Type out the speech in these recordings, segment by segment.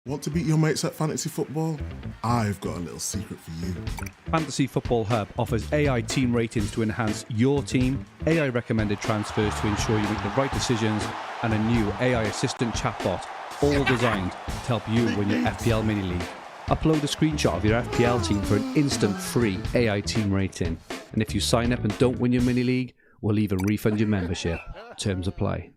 Want to beat your mates at fantasy football? I've got a little secret for you. Fantasy Football Hub offers AI team ratings to enhance your team, AI recommended transfers to ensure you make the right decisions, and a new AI assistant chatbot, all designed to help you win your FPL mini league. Upload a screenshot of your FPL team for an instant free AI team rating. And if you sign up and don't win your mini league, we'll even refund your membership. Terms apply.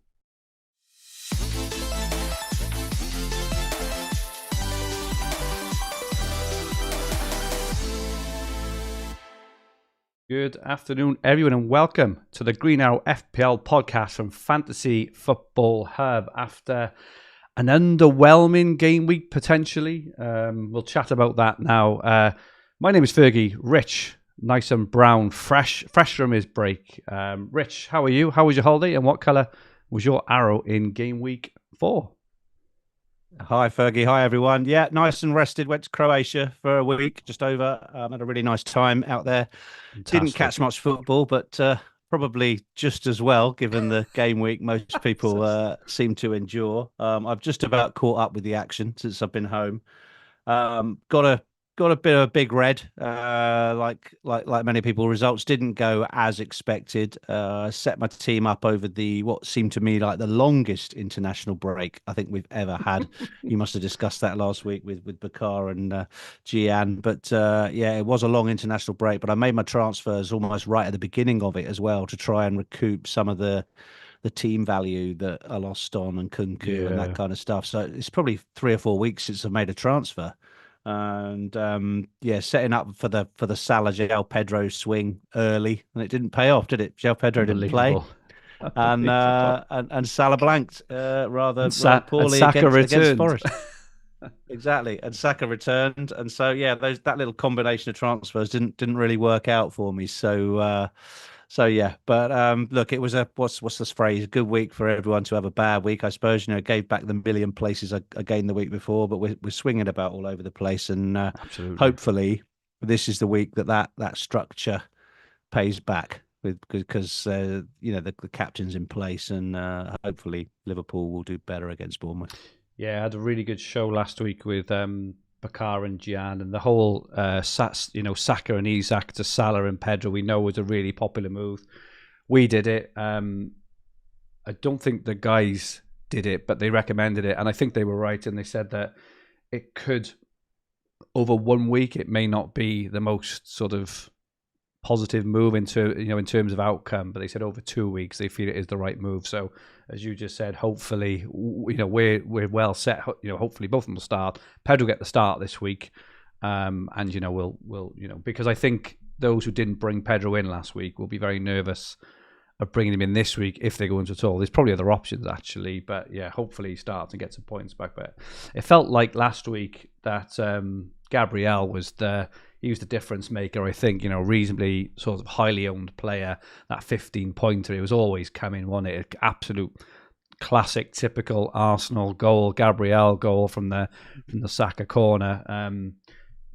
Good afternoon, everyone, and welcome to the Green Arrow FPL podcast from Fantasy Football Hub. After an underwhelming game week, potentially, we'll chat about that now. My name is Fergi. Rich, nice and brown, fresh from his break. Rich, how are you? How was your holiday, and what colour was your arrow in game week 4? Hi, Fergie. Hi, everyone. Yeah, nice and rested. Went to Croatia for a week, just over. Had a really nice time out there. Fantastic. Didn't catch much football, but probably just as well, given the game week most people seem to endure. I've just about caught up with the action since I've been home. Got a bit of a big red, like many people. Results didn't go as expected. Set my team up over what seemed to me like the longest international break I think we've ever had. You must have discussed that last week with Bakar and Gian. But yeah, it was a long international break. But I made my transfers almost right at the beginning of it as well to try and recoup some of the team value that I lost on and Kunku and that kind of stuff. So it's probably 3 or 4 weeks since I've made a transfer. And yeah, setting up for the Salah João Pedro swing early, and it didn't pay off, did it? João Pedro didn't play, and Salah blanked rather poorly against Forest. Exactly, and Saka returned, and so yeah, that little combination of transfers didn't really work out for me. So yeah, but look, it was what's this phrase? A good week for everyone to have a bad week, I suppose. You know, gave back the million places I gained the week before, but we're swinging about all over the place, and hopefully this is the week that structure pays back because you know the captain's in place, and hopefully Liverpool will do better against Bournemouth. Yeah, I had a really good show last week with Bakar and Gian, and the whole Saka and Isak to Salah and Pedro we know was a really popular move. We did it. I don't think the guys did it, but they recommended it, and I think they were right. And they said that it could, over 1 week, it may not be the most sort of positive move in terms of outcome, but they said over 2 weeks they feel it is the right move. So as you just said, hopefully we're well set. Hopefully both of them will start. Pedro will get the start this week, and we'll because I think those who didn't bring Pedro in last week will be very nervous of bringing him in this week if they go into it at all. There's probably other options actually, but yeah, hopefully he starts and gets some points back. But it felt like last week that Gabriel was the difference maker. I think, reasonably sort of highly owned player. That 15-pointer, it was always coming, wasn't it? Absolute classic, typical Arsenal goal, Gabriel goal from the Saka corner.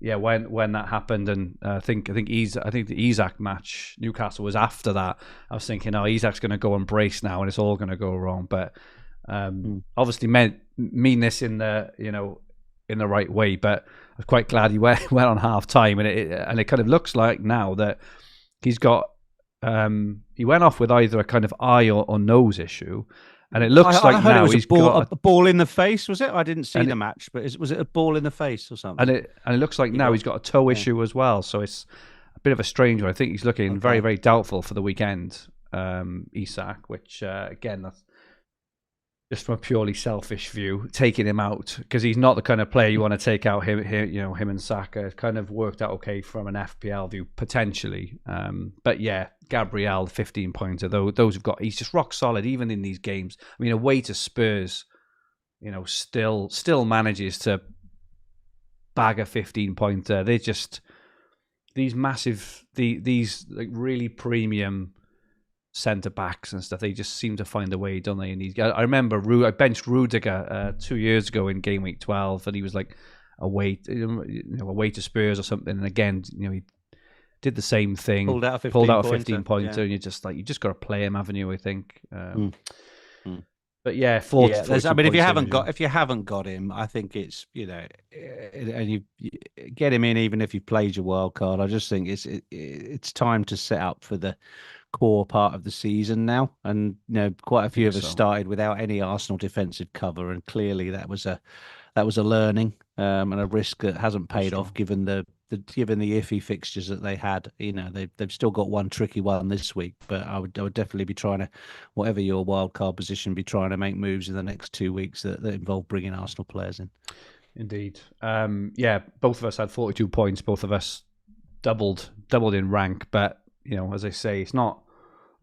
When that happened, and I think the Isak match, Newcastle was after that. I was thinking, Isak's going to go and brace now, and it's all going to go wrong. But obviously mean this in the in the right way, but I was quite glad he went on half time, and it kind of looks like now that he's got he went off with either a kind of eye or nose issue, and it looks like now he's got a ball in the face. Was it? I didn't see the match, but was it a ball in the face or something? And it looks like now he's got a toe issue as well, so it's a bit of a strange one. I think he's looking very, very doubtful for the weekend, Isak, which again, that's just from a purely selfish view, taking him out because he's not the kind of player you want to take out. Him and Saka. It kind of worked out okay from an FPL view potentially, but yeah, Gabriel 15-pointer. Those who've got, he's just rock solid even in these games. I mean, away to Spurs, still manages to bag a 15-pointer. They're just these massive, these like really premium centre backs and stuff. They just seem to find a way, don't they? And I remember I benched Rudiger 2 years ago in game week 12, and he was like away to Spurs or something. And again, he did the same thing. Pulled out a 15-pointer, and you're just like, you just got to play him, haven't you? I think. But yeah, Yeah, 42 I mean, points in, yeah. if you haven't got him, I think it's and you get him in even if you played your wild card. I just think it's time to set up for the core part of the season now. And quite a I few think of us so. started without any Arsenal defensive cover, and clearly that was a learning and a risk that hasn't For paid sure. off given given the iffy fixtures that they had. They've still got one tricky one this week, but I would definitely be trying to, whatever your wild card position, be trying to make moves in the next 2 weeks that involve bringing Arsenal players in. Indeed. Yeah, both of us had 42 points. Both of us doubled in rank. But, as I say, it's not,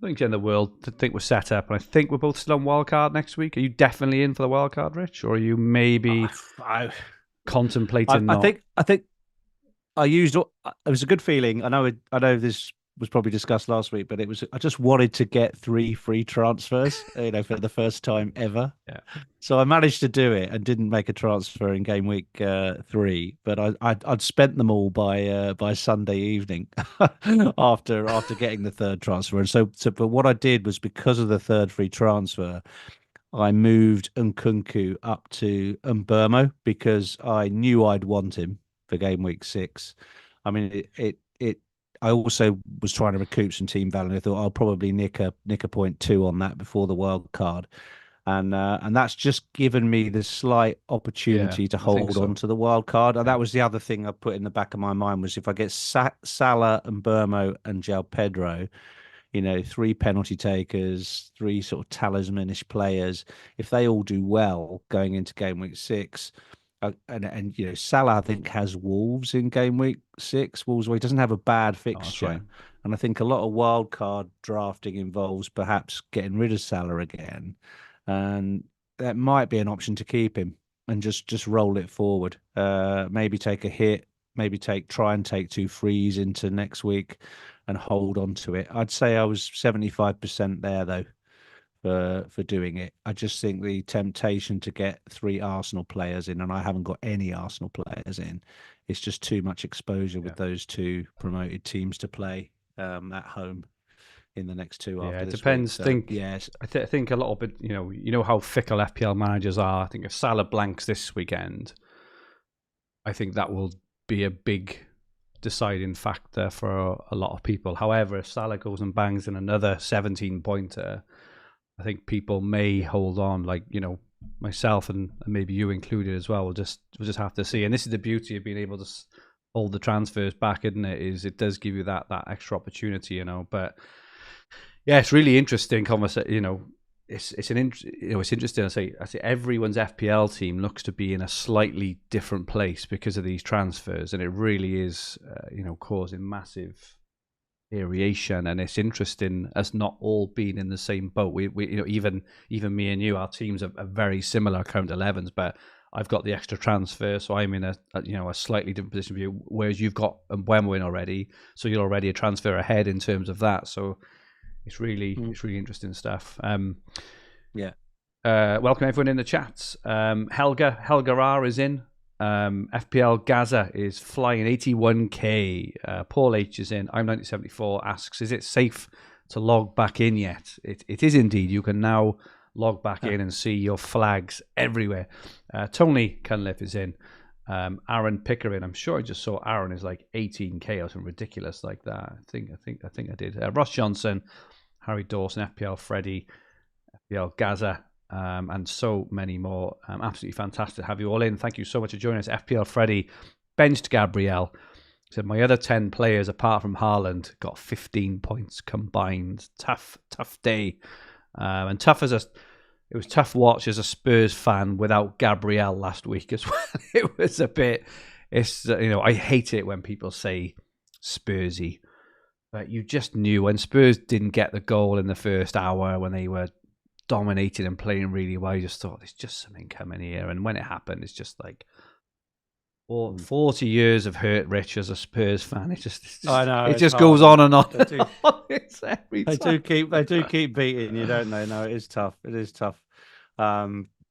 I think, in the world to think we're set up. And I think we're both still on wildcard next week. Are you definitely in for the wildcard, Rich? Or are you maybe contemplating not? I think I used it was a good feeling. I know this was probably discussed last week, but I just wanted to get 3 free transfers, for the first time ever. Yeah. So I managed to do it and didn't make a transfer in game week 3, but I'd spent them all by Sunday evening after getting the third transfer. And but what I did was, because of the third free transfer, I moved Nkunku up to Mbermo because I knew I'd want him for game week 6. I mean, I also was trying to recoup some team value. I thought I'll probably nick a 0.2 on that before the wild card, and that's just given me the slight opportunity to hold on to the wild card. And that was the other thing I put in the back of my mind, was if I get Salah and Burmo and João Pedro, 3 penalty takers, 3 sort of talismanish players, if they all do well going into game week 6. And Salah, I think, has Wolves in game week 6. Wolves, where he doesn't have a bad fixture. Right. And I think a lot of wild card drafting involves perhaps getting rid of Salah again, and that might be an option to keep him and just roll it forward. Maybe take a hit, maybe try and take 2 frees into next week and hold on to it. I'd say I was 75% there though for doing it. I just think the temptation to get 3 Arsenal players in, and I haven't got any Arsenal players in, it's just too much exposure with those 2 promoted teams to play at home in the next 2 after it this depends. week. So, yes, I think a little bit. You know how fickle FPL managers are. I think if Salah blanks this weekend, I think that will be a big deciding factor for a lot of people. However, if Salah goes and bangs in another 17-pointer, I think people may hold on. Like, myself and maybe you included as well. We'll just have to see. And this is the beauty of being able to hold the transfers back, isn't it? Is it does give you that extra opportunity, But yeah, it's really interesting conversation. It's interesting. I say everyone's FPL team looks to be in a slightly different place because of these transfers, and it really is, causing massive variation. And it's interesting us not all being in the same boat. We even me and you, our teams are very similar current 11s, but I've got the extra transfer, so I'm in a slightly different position for you. Whereas you've got Mbeumo in already, so you're already a transfer ahead in terms of that. So it's really interesting stuff. Yeah. Welcome everyone in the chats. Helga R is in. FPL Gaza is flying 81k. Paul H is in. I'm 1974 asks, is it safe to log back in yet? It is indeed. You can now log back in and see your flags everywhere. Tony Cunliffe is in. Aaron Pickering, I'm sure I just saw Aaron is like 18k or something ridiculous like that. I think I did. Ross Johnson, Harry Dawson, FPL Freddy, FPL Gaza, and so many more. Absolutely fantastic to have you all in. Thank you so much for joining us. FPL Freddy benched Gabriel. He said, my other 10 players apart from Haaland got 15 points combined. Tough day. And it was tough watch as a Spurs fan without Gabriel last week as well. It was a bit, I hate it when people say Spursy, but you just knew when Spurs didn't get the goal in the first hour, when they were dominating and playing really well, you just thought there's just something coming here. And when it happened, it's just like 40 years of hurt, Rich, as a Spurs fan. I know, it just goes on and on. It's every time. They do keep beating you, don't they? No, it is tough. It is tough.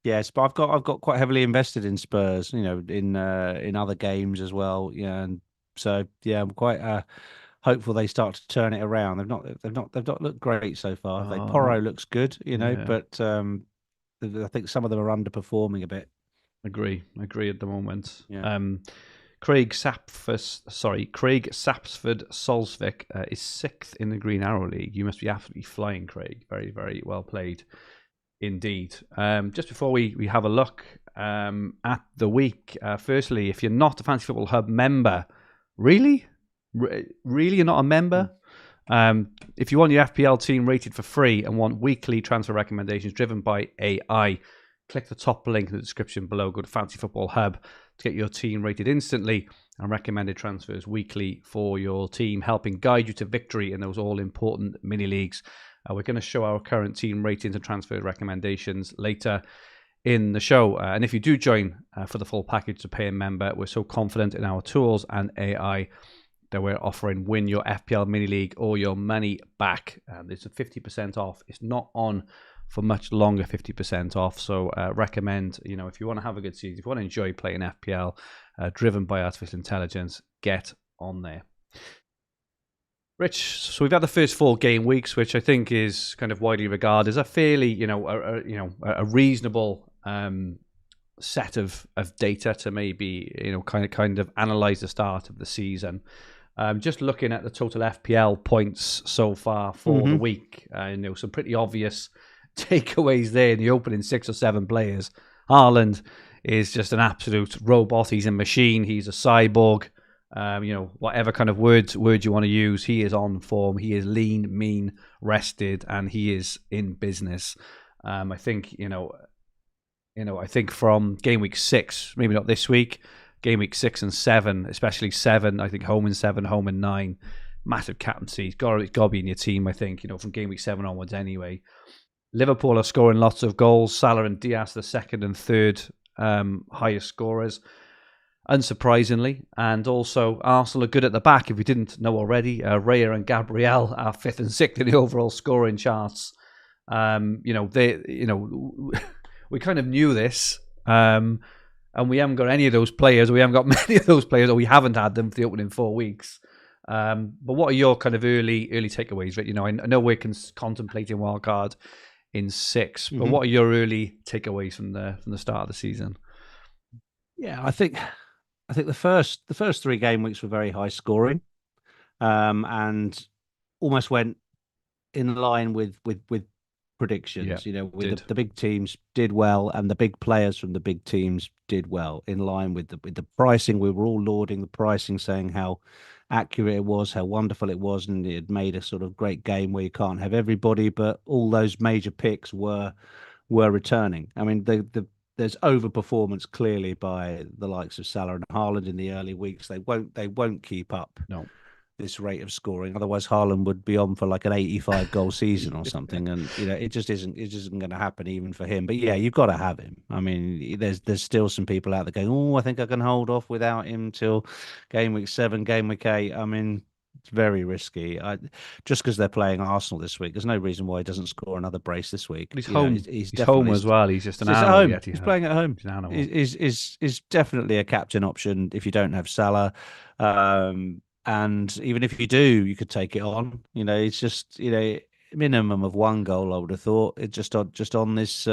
Yes, but I've got quite heavily invested in Spurs, in other games as well. Yeah, and so I'm quite hopeful they start to turn it around. They've not looked great so far. Porro looks good, but I think some of them are underperforming a bit. Agree at the moment. Yeah. Craig Sapsford Solsvik is 6th in the Green Arrow League. You must be absolutely flying, Craig. Very, very well played indeed. Just before we have a look at the week, firstly, if you're not a Fantasy Football Hub member, really you're not a member? If you want your FPL team rated for free and want weekly transfer recommendations driven by AI, click the top link in the description below. Go to Fantasy Football Hub to get your team rated instantly and recommended transfers weekly for your team, helping guide you to victory in those all-important mini leagues. We're going to show our current team ratings and transfer recommendations later in the show. And if you do join for the full package to pay a member, we're so confident in our tools and AI that we're offering win your FPL mini league or your money back. There's a 50% off. It's not on for much longer, 50% off. So recommend, if you want to have a good season, if you want to enjoy playing FPL driven by artificial intelligence, get on there. Rich, so we've had the first 4 game weeks, which I think is kind of widely regarded as a fairly, a reasonable set of data to maybe, kind of analyze the start of the season. Just looking at the total FPL points so far for the week, some pretty obvious takeaways there in the opening 6 or 7 players. Haaland is just an absolute robot. He's a machine. He's a cyborg. Whatever kind of word you want to use, he is on form. He is lean, mean, rested, and he is in business. I think I think from game week 6, maybe not this week, game week 6 and 7, especially 7. I think home in 7, home in 9, massive captaincy. He's got to be in your team. I think from game week 7 onwards anyway. Liverpool are scoring lots of goals. Salah and Diaz, the second and third highest scorers, unsurprisingly. And also, Arsenal are good at the back, if we didn't know already. Raya and Gabriel are 5th and 6th in the overall scoring charts. We kind of knew this, and we haven't got any of those players. We haven't got many of those players, or we haven't had them for the opening 4 weeks. But what are your kind of early takeaways? Right? I know we're contemplating Wildcard in 6, but what are your early takeaways from the start of the season? Yeah, I think the first 3 game weeks were very high scoring, and almost went in line with predictions. Yeah, the big teams did well, and the big players from the big teams did well, in line with the pricing. We were all lauding the pricing, saying how accurate it was, how wonderful it was, and it had made a sort of great game where you can't have everybody, but all those major picks were returning. I mean, there's overperformance clearly by the likes of Salah and Haaland in the early weeks. They won't keep up. No. This rate of scoring. Otherwise, Haaland would be on for like an 85 goal season or something, and it just isn't going to happen even for him. But yeah, you've got to have him. I mean, there's still some people out there going, oh, I think I can hold off without him till game week 7, game week 8. I mean, it's very risky. Just because they're playing Arsenal this week, there's no reason why he doesn't score another brace this week. He's home. He's home as well. He's just an animal. At home. He's playing at home. He's an animal. Is definitely a captain option if you don't have Salah. And even if you do, you could take it on. It's just minimum of 1 goal. I would have thought it just on this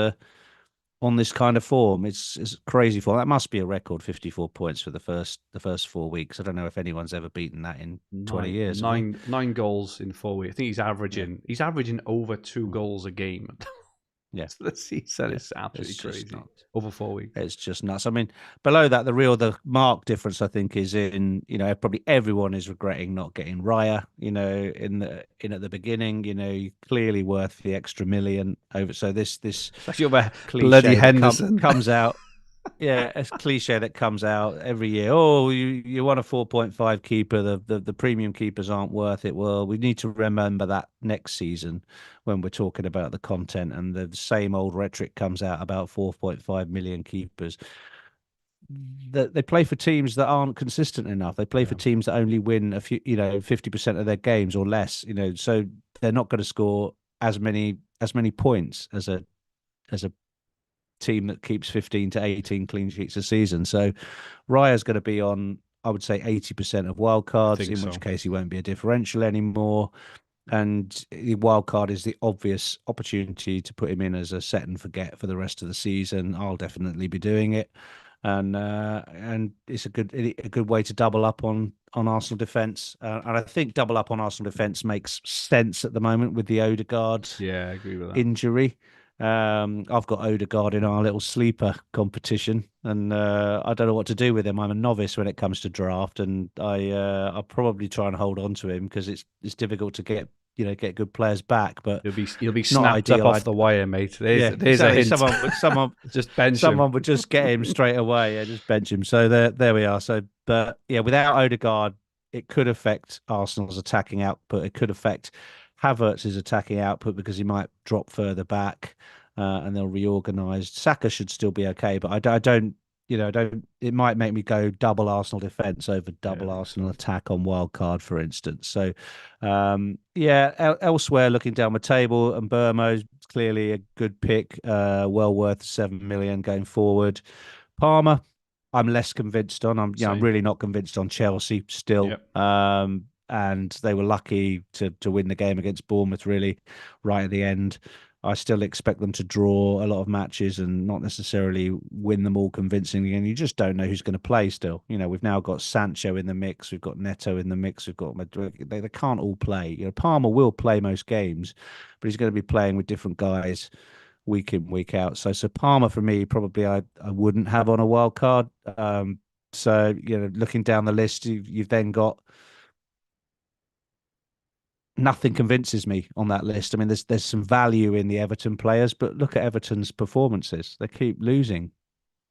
kind of form. It's crazy form. That must be a record 54 points for the first 4 weeks. I don't know if anyone's ever beaten that in 20 years. 9 goals in 4 weeks. I think he's averaging over 2 goals a game. Yes, the season is absolutely crazy. Over 4 weeks, it's just nuts. I mean, below that, the marked difference I think is in probably everyone is regretting not getting Raya. At the beginning, clearly worth the extra million over. So this bloody Henderson comes out. Yeah, it's cliche that comes out every year. Oh, you want a 4.5 keeper. The premium keepers aren't worth it. Well, we need to remember that next season when we're talking about the content, and the same old rhetoric comes out about 4.5 million keepers. They play for teams that aren't consistent enough. They play for teams that only win a few, 50% of their games or less. So they're not going to score as many points as a team that keeps 15 to 18 clean sheets a season. So Raya's going to be on, I would say, 80% of wildcards, which case he won't be a differential anymore. and the wild card is the obvious opportunity to put him in as a set and forget for the rest of the season. I'll definitely be doing it, and it's a good way to double up on Arsenal defence, and I think double up on Arsenal defence makes sense at the moment with the Odegaard Yeah, I agree with that. injury. I've got Odegaard in our little sleeper competition, and I don't know what to do with him. I'm a novice when it comes to draft, and I'll probably try and hold on to him because it's difficult to get good players back. But You'll be not snapped ideal. up off the wire, mate. There's exactly. a hint. Someone Just bench him. someone would just get him straight away. Yeah, just bench him. So there we are. So, but yeah, without Odegaard, it could affect Arsenal's attacking output. It could affect Havertz's attacking output because he might drop further back, and they'll reorganise. Saka should still be okay, but I don't. It might make me go double Arsenal defence over double Arsenal attack on wildcard, for instance. So, elsewhere, looking down the table, and Burmo's clearly a good pick, well worth 7 million going forward. Palmer, I'm less convinced on. I'm really not convinced on Chelsea still. Yep. And they were lucky to win the game against Bournemouth really right at the end. I still expect them to draw a lot of matches and not necessarily win them all convincingly. And you just don't know who's going to play still. We've now got Sancho in the mix. We've got Neto in the mix. We've got they can't all play. Palmer will play most games, but he's going to be playing with different guys week in, week out. So Palmer for me, probably I wouldn't have on a wild card. So looking down the list, you've then got nothing convinces me on that list. I mean, there's some value in the Everton players, but look at Everton's performances. They keep losing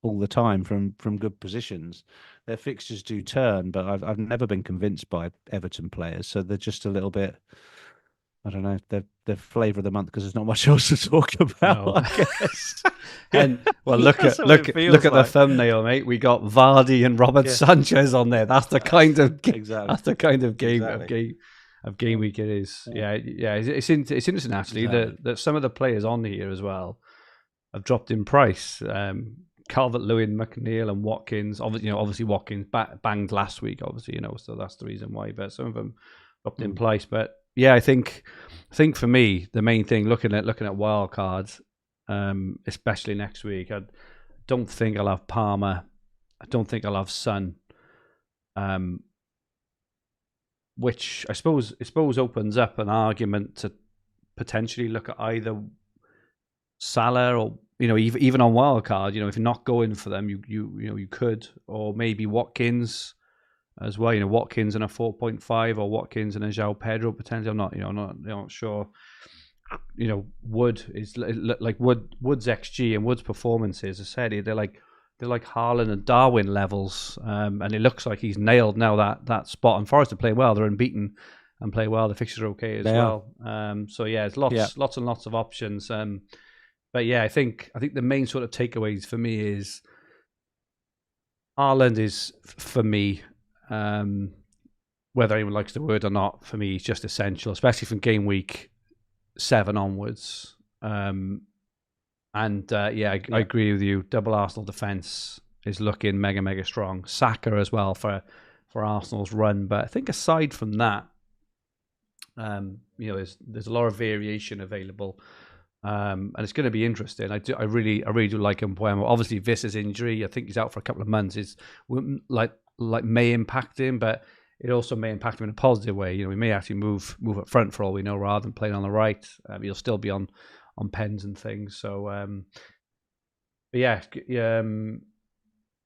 all the time from good positions. Their fixtures do turn, but I've never been convinced by Everton players. So they're just a little bit, I don't know, they're flavour of the month because there's not much else to talk about, No. I guess. And well, look at the thumbnail, mate. We got Vardy and Robert Sanchez on there. That's the kind of That's the kind of game week it is. Yeah. It's interesting actually that some of the players on here as well have dropped in price. Calvert-Lewin, McNeil, and Watkins. Obviously Watkins banged last week. Obviously, so that's the reason why. But some of them dropped in price. But yeah, I think for me the main thing looking at wild cards, especially next week, I don't think I'll have Palmer. I don't think I'll have Son. Which I suppose opens up an argument to potentially look at either Salah or even on wildcard. If you're not going for them, you could, or maybe Watkins as well. Watkins in a 4.5 or Watkins and a João Pedro potentially. I'm not sure. Wood is like Wood's XG and Wood's performances. As I said, they're like Haaland and Darwin levels, and it looks like he's nailed now that spot. And Forest are playing well; they're unbeaten and play well. The fixtures are okay as well. So yeah, it's lots and lots of options. But yeah, I think the main sort of takeaways for me is Haaland is for me, whether anyone likes the word or not, for me, it's just essential, especially from game week 7 onwards. I agree with you. Double Arsenal defence is looking mega strong. Saka as well for Arsenal's run. But I think aside from that, there's a lot of variation available, and it's going to be interesting. I really do like Mbeumo. Obviously, Visser's injury, I think he's out for a couple of months, is like may impact him, but it also may impact him in a positive way. We may actually move up front for all we know, rather than playing on the right. He'll still be on pens and things. So,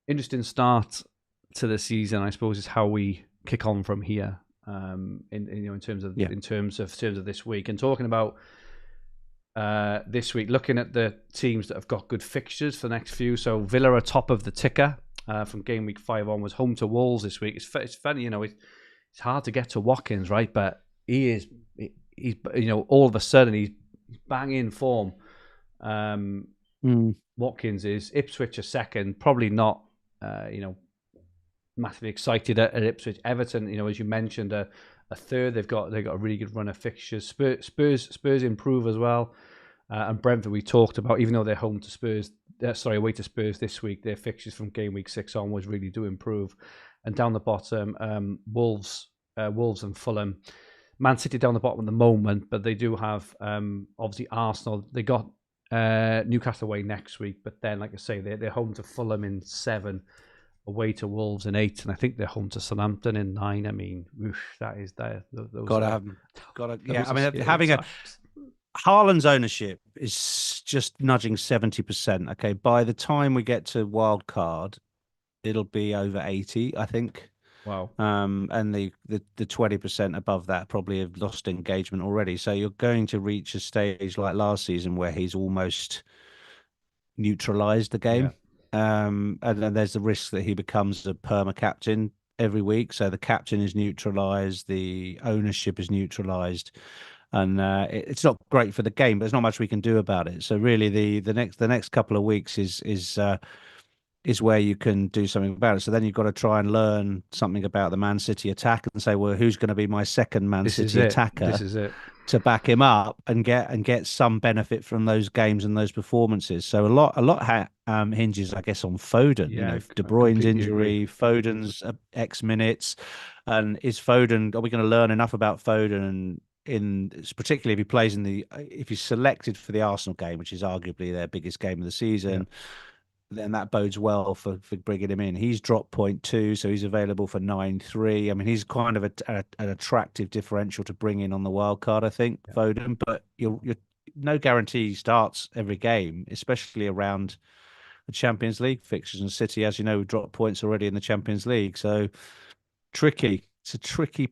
interesting start to the season, I suppose, is how we kick on from here. In terms of this week, and talking about this week, looking at the teams that have got good fixtures for the next few. So Villa are top of the ticker from game week 5 onwards, home to Wolves this week. It's funny, it's hard to get to Watkins, right? But he's all of a sudden he's bang in form. Watkins is. Ipswich are second, probably not massively excited at Ipswich. Everton, as you mentioned, a third. They've got a really good run of fixtures. Spurs improve as well, and Brentford we talked about. Even though they're home to Spurs, away to Spurs this week, their fixtures from game week 6 onwards really do improve. And down the bottom, Wolves and Fulham. Man City down the bottom at the moment, but they do have obviously Arsenal. They got Newcastle away next week, but then, like I say, they're home to Fulham in 7, away to Wolves in 8, and I think they're home to Southampton in 9. I mean, that is there. Yeah. I mean, having Haaland's ownership is just nudging 70%. Okay, by the time we get to Wildcard, it'll be over 80, I think. Wow. And the 20% above that probably have lost engagement already. So you're going to reach a stage like last season where he's almost neutralized the game. And then there's the risk that he becomes a perma captain every week. So the captain is neutralized, the ownership is neutralized, and it's not great for the game. But there's not much we can do about it. So really, the next couple of weeks is where you can do something about it. So then you've got to try and learn something about the Man City attack and say, well, who's going to be my second Man City attacker? This is it. To back him up and get some benefit from those games and those performances. So a lot hinges, I guess, on Foden. Yeah, De Bruyne's injury, Foden's X minutes, and are we going to learn enough about Foden particularly if he plays if he's selected for the Arsenal game, which is arguably their biggest game of the season? Yeah. Then that bodes well for bringing him in. He's dropped 0.2, so he's available for 9.3. I mean, he's kind of an attractive differential to bring in on the wild card, I think, yeah. Foden. But you're no guarantee he starts every game, especially around the Champions League fixtures. And City, as you know, we've dropped points already in the Champions League. So tricky. It's a tricky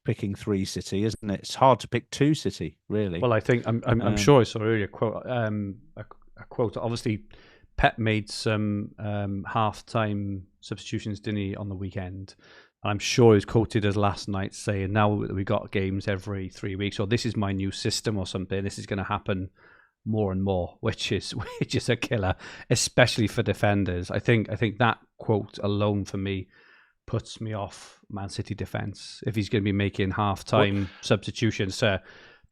picking 3 City, isn't it? It's hard to pick 2 City, really. Well, I think I'm sure I saw earlier a quote. Obviously, Pep made some half-time substitutions, didn't he, on the weekend? And I'm sure he was quoted as last night saying, now we've got games every 3 weeks, or this is my new system or something. This is going to happen more and more, which is a killer, especially for defenders. I think that quote alone for me puts me off Man City defence. If he's going to be making half-time substitutions to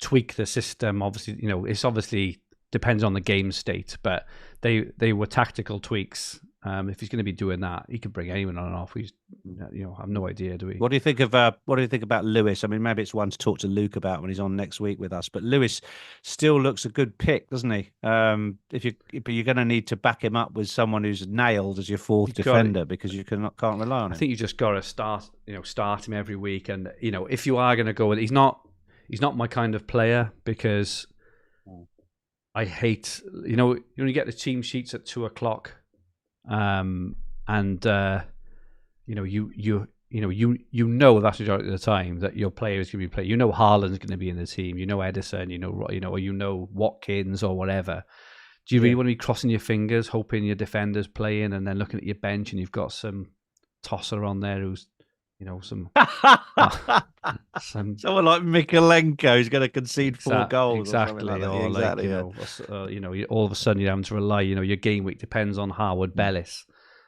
tweak the system, obviously, it's obviously depends on the game state, but they were tactical tweaks. If he's going to be doing that, he could bring anyone on and off. I have no idea, do we? What do you think about Lewis? I mean, maybe it's one to talk to Luke about when he's on next week with us. But Lewis still looks a good pick, doesn't he? But you're going to need to back him up with someone who's nailed as your fourth defender because you can't rely on him. I think you just got to start him every week, and if you are going to go with, he's not my kind of player because I hate you get the team sheets at 2:00. And that's the majority of the time that your player is going to be playing. Haaland's going to be in the team. Edison. Watkins or whatever. Do you really want to be crossing your fingers, hoping your defender's playing, and then looking at your bench and you've got some tosser on there who's some someone like Mikalenko who's going to concede 4 goals exactly, all of a sudden you're having to rely. Your game week depends on Harwood Bellis.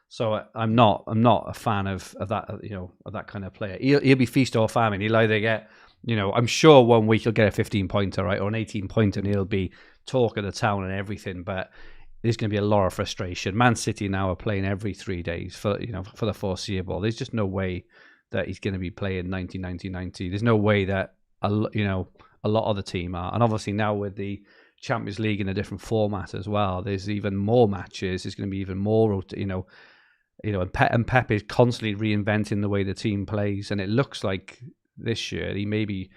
So I'm not a fan of that. Of that kind of player. He'll be feast or famine. He'll either get I'm sure one week he'll get a 15-pointer, right, or an 18-pointer, and he'll be talk of the town and everything. But there's going to be a lot of frustration. Man City now are playing every 3 days for the foreseeable. There's just no way that he's going to be playing 90. There's no way that a lot of the team are. And obviously now with the Champions League in a different format as well, there's even more matches. There's going to be even more, and Pep is constantly reinventing the way the team plays. And it looks like this year he may be,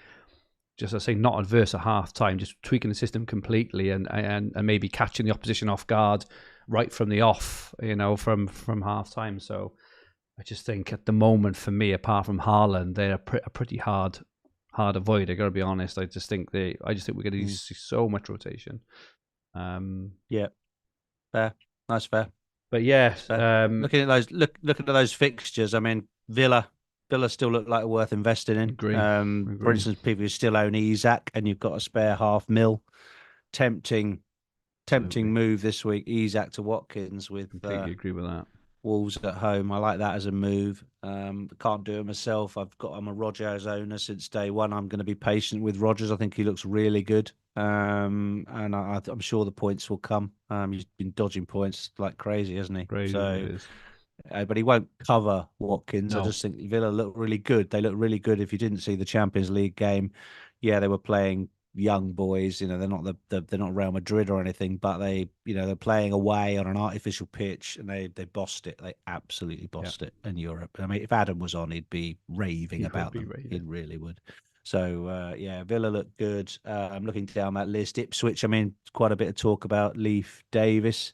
just I say, not adverse at half time, just tweaking the system completely and maybe catching the opposition off guard right from the off, from half time. So I just think at the moment, for me, apart from Haaland, they're a pretty hard avoid. I got to be honest. I just think we're going to see so much rotation. Yeah, fair, nice, fair. But yeah, looking at those fixtures, I mean, Villa still look like worth investing in. Agree. For instance, people who still own Isak, and you've got a spare $500,000. Tempting move this week. Isak to Watkins with. Completely agree with that. Wolves at home. I like that as a move. Can't do it myself. I'm a Rodgers owner since day one. I'm going to be patient with Rodgers. I think he looks really good. And I'm sure the points will come. He's been dodging points like crazy, hasn't he? Crazy. So but he won't cover Watkins. I No. just think Villa look really good. They look really good. If you didn't see the Champions League game, yeah, they were playing young boys. You know, they're not they're not Real Madrid or anything, but they're playing away on an artificial pitch, and they bossed it. They absolutely bossed it in Europe. I mean, if Adam was on, he'd be raving about them. He really would. So yeah, Villa look good. I'm looking down that list. Ipswich, I mean, quite a bit of talk about Leif Davis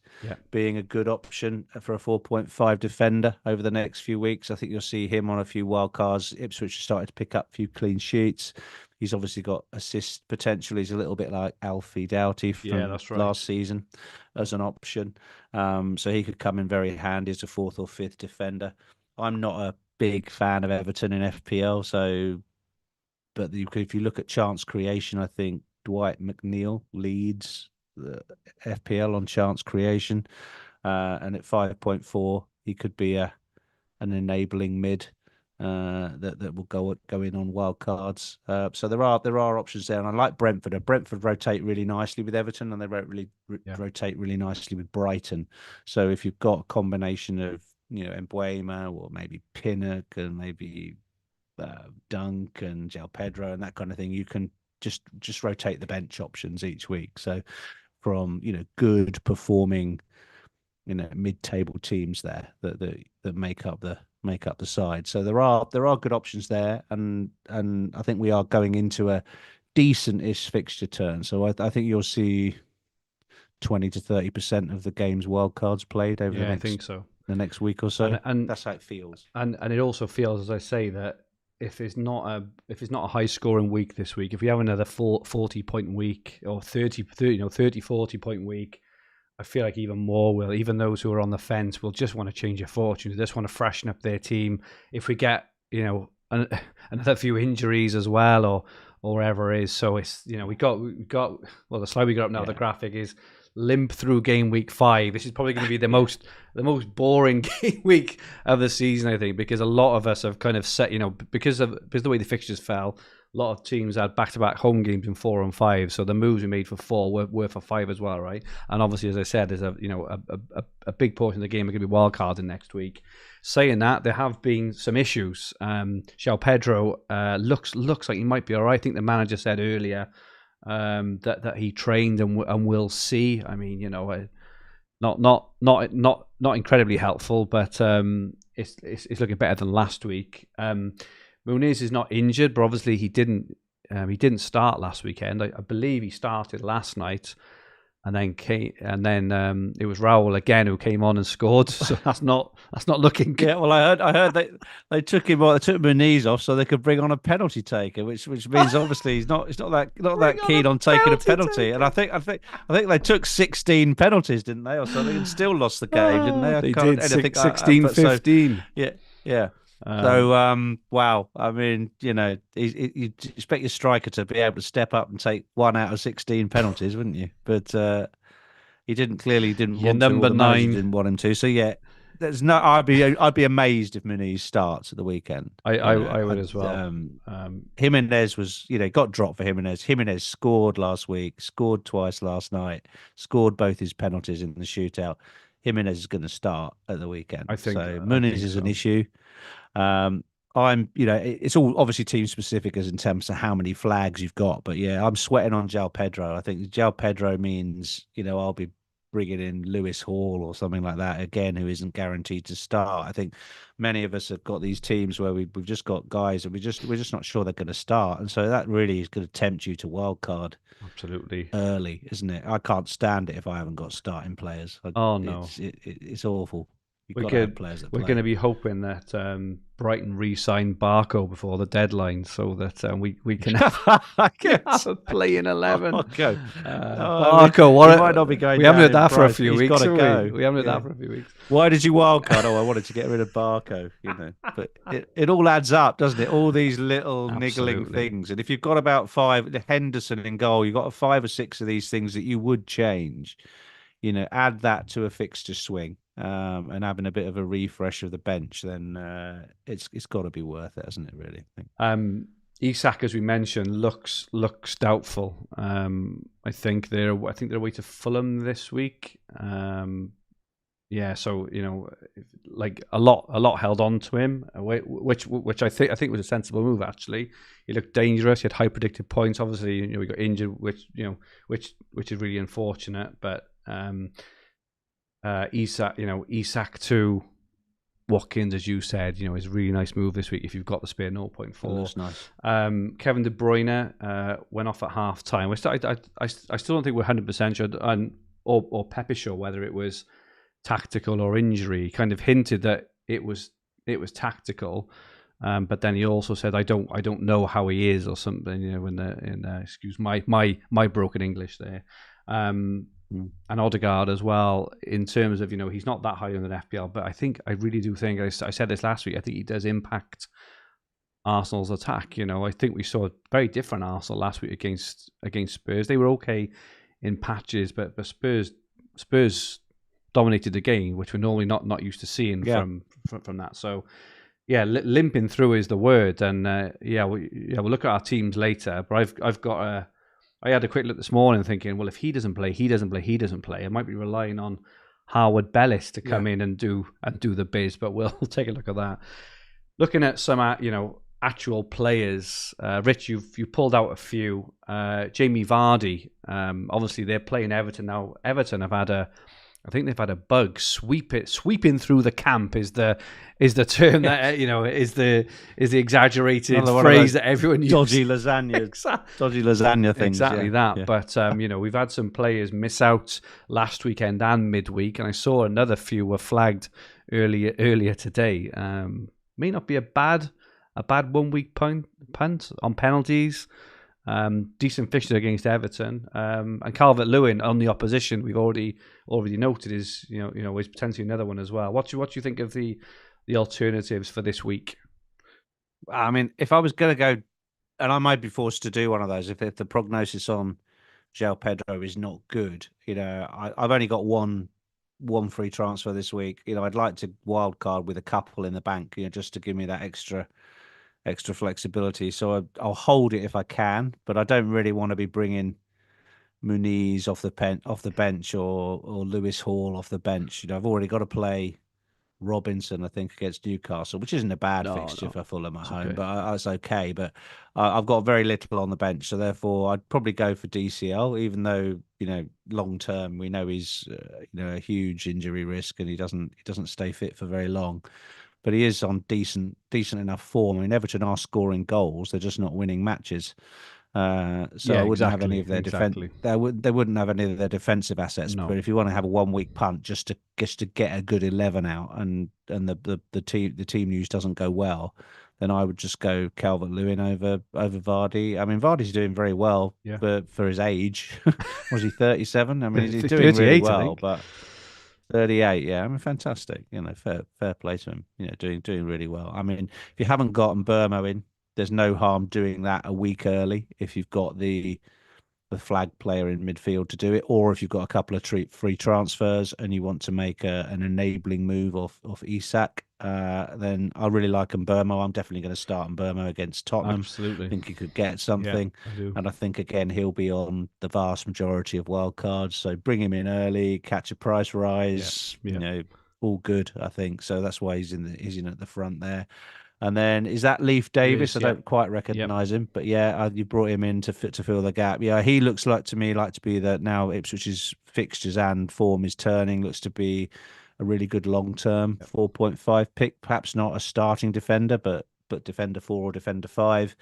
being a good option for a 4.5 defender over the next few weeks. I think you'll see him on a few wild cards. Ipswich started to pick up a few clean sheets. He's obviously got assist potential. He's a little bit like Alfie Doughty from last season as an option. So he could come in very handy as a fourth or fifth defender. I'm not a big fan of Everton in FPL, so... But if you look at chance creation, I think Dwight McNeil leads the FPL on chance creation. And at 5.4, he could be an enabling mid that will go in on wild cards. So there are options there. And I like Brentford. Brentford rotate really nicely with Everton, and they rotate really nicely with Brighton. So if you've got a combination of, Mbuema or maybe Pinnock and maybe Dunk and João Pedro and that kind of thing, you can just rotate the bench options each week. So from good performing mid-table teams there that make up the side. So there are good options there, and I think we are going into a decent-ish fixture turn. So I think you'll see 20 to 30% of the game's wildcards played over I think so. The next week or so, and that's how it feels. And it also feels, as I say, that if it's not a high scoring week this week, if we have another 40-point week or 30-40-point week, I feel like even more even those who are on the fence will just want to change their fortunes. They just want to freshen up their team. If we get another few injuries as well, or whatever it is, so it's we got the slide we got up now. The graphic is limp through game week 5. This is probably going to be the most boring game week of the season, I think, because a lot of us have kind of set, because of the way the fixtures fell, a lot of teams had back-to-back home games in 4 and 5, so the moves we made for 4 were for 5 as well, right? And obviously, as I said, there's a big portion of the game are going to be wildcarding next week. Saying that, there have been some issues. João Pedro looks like he might be all right. I think the manager said earlier that he trained and we'll see. I mean, not incredibly helpful, but it's looking better than last week. Muniz is not injured, but obviously he didn't start last weekend. I believe he started last night, and then it was Raul again who came on and scored. So that's not looking good. Yeah, well, I heard they took Muniz off so they could bring on a penalty taker, which means obviously he's not that keen on taking a penalty. And I think they took 16 penalties, didn't they, or something, and still lost the game, didn't they? They did 16-15. Yeah. So, wow. I mean, you expect your striker to be able to step up and take 1 out of 16 penalties, wouldn't you? But he didn't want number to. 9 didn't want him to. So yeah, I'd be amazed if Muniz starts at the weekend. I would as well. Jimenez was, got dropped for Jimenez. Jimenez scored last week, scored twice last night, scored both his penalties in the shootout. Jimenez is going to start at the weekend. I think so. Muniz is an issue. It's all obviously team specific as in terms of how many flags you've got, but yeah, I'm sweating on João Pedro. I think João Pedro means, I'll be bringing in Lewis Hall or something like that again, who isn't guaranteed to start. I think many of us have got these teams where we've just got guys and we're just not sure they're going to start, and so that really is going to tempt you to wildcard. Absolutely early, isn't it? I can't stand it if I haven't got starting players. No, it's awful. We're going to be hoping that Brighton re-sign Barco before the deadline, so that we can have a playing 11. Barco, might not be going. We haven't heard that for a few weeks. We haven't heard that for a few weeks. Why did you wildcard? I wanted to get rid of Barco. But it all adds up, doesn't it? All these little niggling things, and if you've got about 5, Henderson in goal, you've got 5 or 6 of these things that you would change. Add that to a fixture swing. And having a bit of a refresh of the bench, then it's got to be worth it, hasn't it? Really. Isak, as we mentioned, looks doubtful. I think they're away to Fulham this week. Yeah, so like a lot held on to him, which I think was a sensible move. Actually, he looked dangerous. He had high predicted points. Obviously, we got injured, which is really unfortunate. But Isak to Watkins, as you said, is a really nice move this week if you've got the spare 0.4. That's nice. Kevin De Bruyne went off at half time. I still don't think we're 100% sure, or Pepe sure whether it was tactical or injury. He kind of hinted that it was tactical, but then he also said, I don't know how he is or something. Excuse my broken English there. And Odegaard as well, in terms of he's not that high on the FPL, but I really do think I said this last week. I think he does impact Arsenal's attack. I think we saw a very different Arsenal last week against Spurs. They were okay in patches, but Spurs dominated the game, which we're normally not used to seeing from that. So yeah, limping through is the word, and we'll look at our teams later. But I had a quick look this morning, thinking, well, if he doesn't play, I might be relying on Harwood Bellis to come in and do the biz. But we'll take a look at that. Looking at some actual players, Rich, you pulled out a few. Jamie Vardy, obviously they're playing Everton now. Everton have had I think they've had a bug sweeping through the camp is the term that is the exaggerated phrase that everyone uses. Dodgy lasagna things. Exactly that. Yeah. But we've had some players miss out last weekend and midweek, and I saw another few were flagged earlier today. May not be a bad 1 week punt on penalties. Decent fixture against Everton, and Calvert-Lewin on the opposition. We've already noted is is potentially another one as well. What do you think of the alternatives for this week? I mean, if I was going to go, and I might be forced to do one of those, if the prognosis on João Pedro is not good, I've only got one free transfer this week. I'd like to wildcard with a couple in the bank, just to give me that extra flexibility. So I'll hold it if I can, but I don't really want to be bringing Muniz off the bench or Lewis Hall off the bench. I've already got to play Robinson, I think, against Newcastle, which isn't a bad fixture for Fulham at home, but it's okay. But I've got very little on the bench, so therefore I'd probably go for DCL, even though long term we know he's a huge injury risk and he doesn't stay fit for very long. But he is on decent enough form. I mean, Everton are scoring goals; they're just not winning matches. I wouldn't have any of their defense. They wouldn't have any of their defensive assets. No. But if you want to have a 1 week punt just to get a good 11 out, and the team news doesn't go well, then I would just go Calvert-Lewin over Vardy. I mean, Vardy's doing very well for his age. Was he 37? I mean, he's doing really well, but. 38, yeah. I mean, fantastic. Fair play to him. Doing really well. I mean, if you haven't gotten Burmo in, there's no harm doing that a week early if you've got the flag player in midfield to do it, or if you've got a couple of free transfers and you want to make an enabling move off Isak, then I really like Burmo. I'm definitely going to start Burmo against Tottenham. Absolutely. I think he could get something. Yeah, I do. And I think, again, he'll be on the vast majority of wildcards. So bring him in early, catch a price rise, all good, I think. So that's why he's in at the front there. And then is that Leif Davis? I don't quite recognise him, but you brought him in to fill the gap. Yeah, he looks to me to be that now Ipswich's fixtures and form is turning. Looks to be a really good long-term 4.5 pick. Perhaps not a starting defender, but defender 4 or defender 5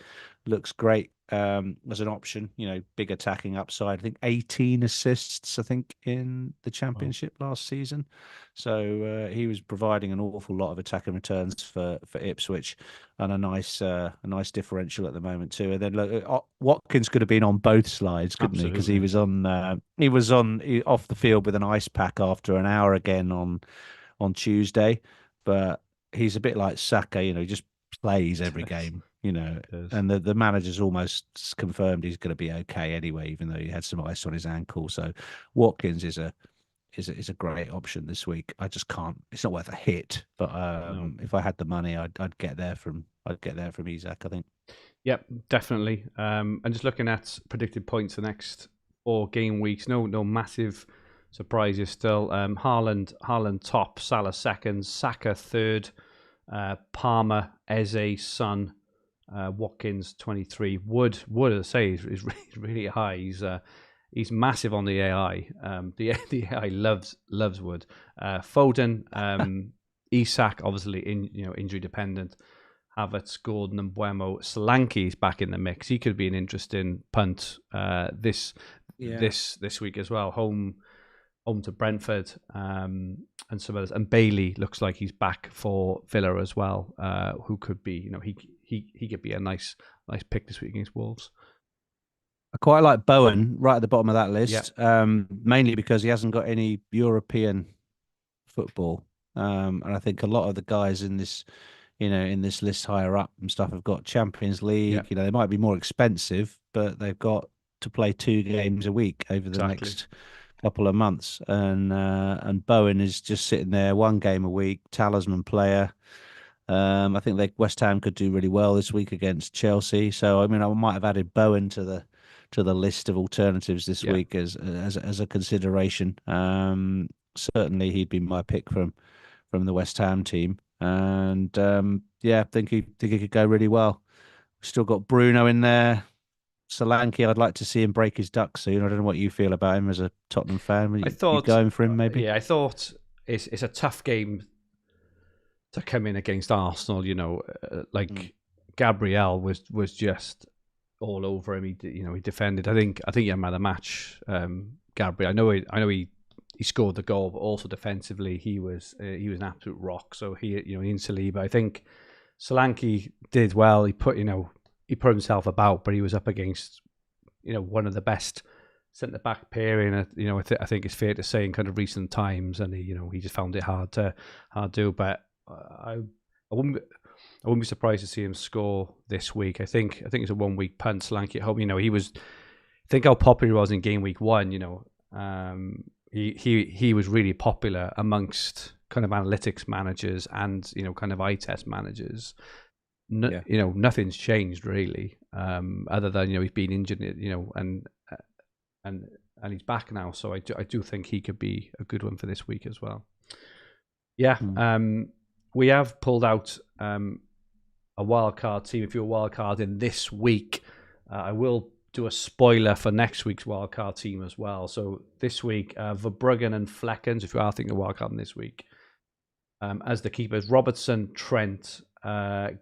looks great as an option. Big attacking upside. I think 18 assists. I think in the Championship last season. So he was providing an awful lot of attacking returns for Ipswich, and a nice differential at the moment too. And then look, Watkins could have been on both slides, couldn't he? Because he was on off the field with an ice pack after an hour again on Tuesday. But he's a bit like Saka, he just plays every game. And the manager's almost confirmed he's going to be okay anyway, even though he had some ice on his ankle. So Watkins is a great option this week. I just can't. It's not worth a hit, but if I had the money, I'd get there from Isak, I think. Yep, definitely. And just looking at predicted points the next 4 game weeks, no massive surprises still. Haaland top, Salah second, Saka third, Palmer, Eze, Son, Watkins 23. Wood, as I say, is really high. He's massive on the AI. The AI loves Wood. Foden, Isak, obviously injury dependent. Havertz, Gordon, and Buemo. Solanke's back in the mix. He could be an interesting punt this week as well. Home to Brentford, and some others. And Bailey looks like he's back for Villa as well. Who could be, he could be a nice pick this week against Wolves. I quite like Bowen right at the bottom of that list, mainly because he hasn't got any European football. And I think a lot of the guys in this, in this list higher up and stuff have got Champions League. Yeah. They might be more expensive, but they've got to play 2 games a week over the next couple of months. And Bowen is just sitting there 1 game a week, talisman player. I think West Ham could do really well this week against Chelsea. So I might have added Bowen to the list of alternatives this week as a consideration. Certainly he'd be my pick from the West Ham team, and I think he could go really well. We've still got Bruno in there. Solanke, I'd like to see him break his duck soon. I don't know what you feel about him as a Tottenham fan. I thought you going for him maybe. I thought it's a tough game to come in against Arsenal. Gabriel was just all over him. He defended. I think he man of the match. Gabriel. I know he scored the goal, but also defensively he was an absolute rock. So in Saliba, I think Solanke did well. He put himself about, but he was up against one of the best centre back pairing. I think it's fair to say in kind of recent times, and he just found it hard to do. But I wouldn't be surprised to see him score this week. I think it's a 1 week punt. Solanke at home. He was. Think how popular he was in game week 1. He was really popular amongst kind of analytics managers and kind of eye test managers. Nothing's changed really, other than he's been injured, and he's back now. So I do think he could be a good one for this week as well. We have pulled out a wildcard team. If you're wildcarding this week, I will do a spoiler for next week's wildcard team as well. So this week, Verbruggen and Fleckens, if you are thinking of wildcarding this week, as the keepers, Robertson, Trent,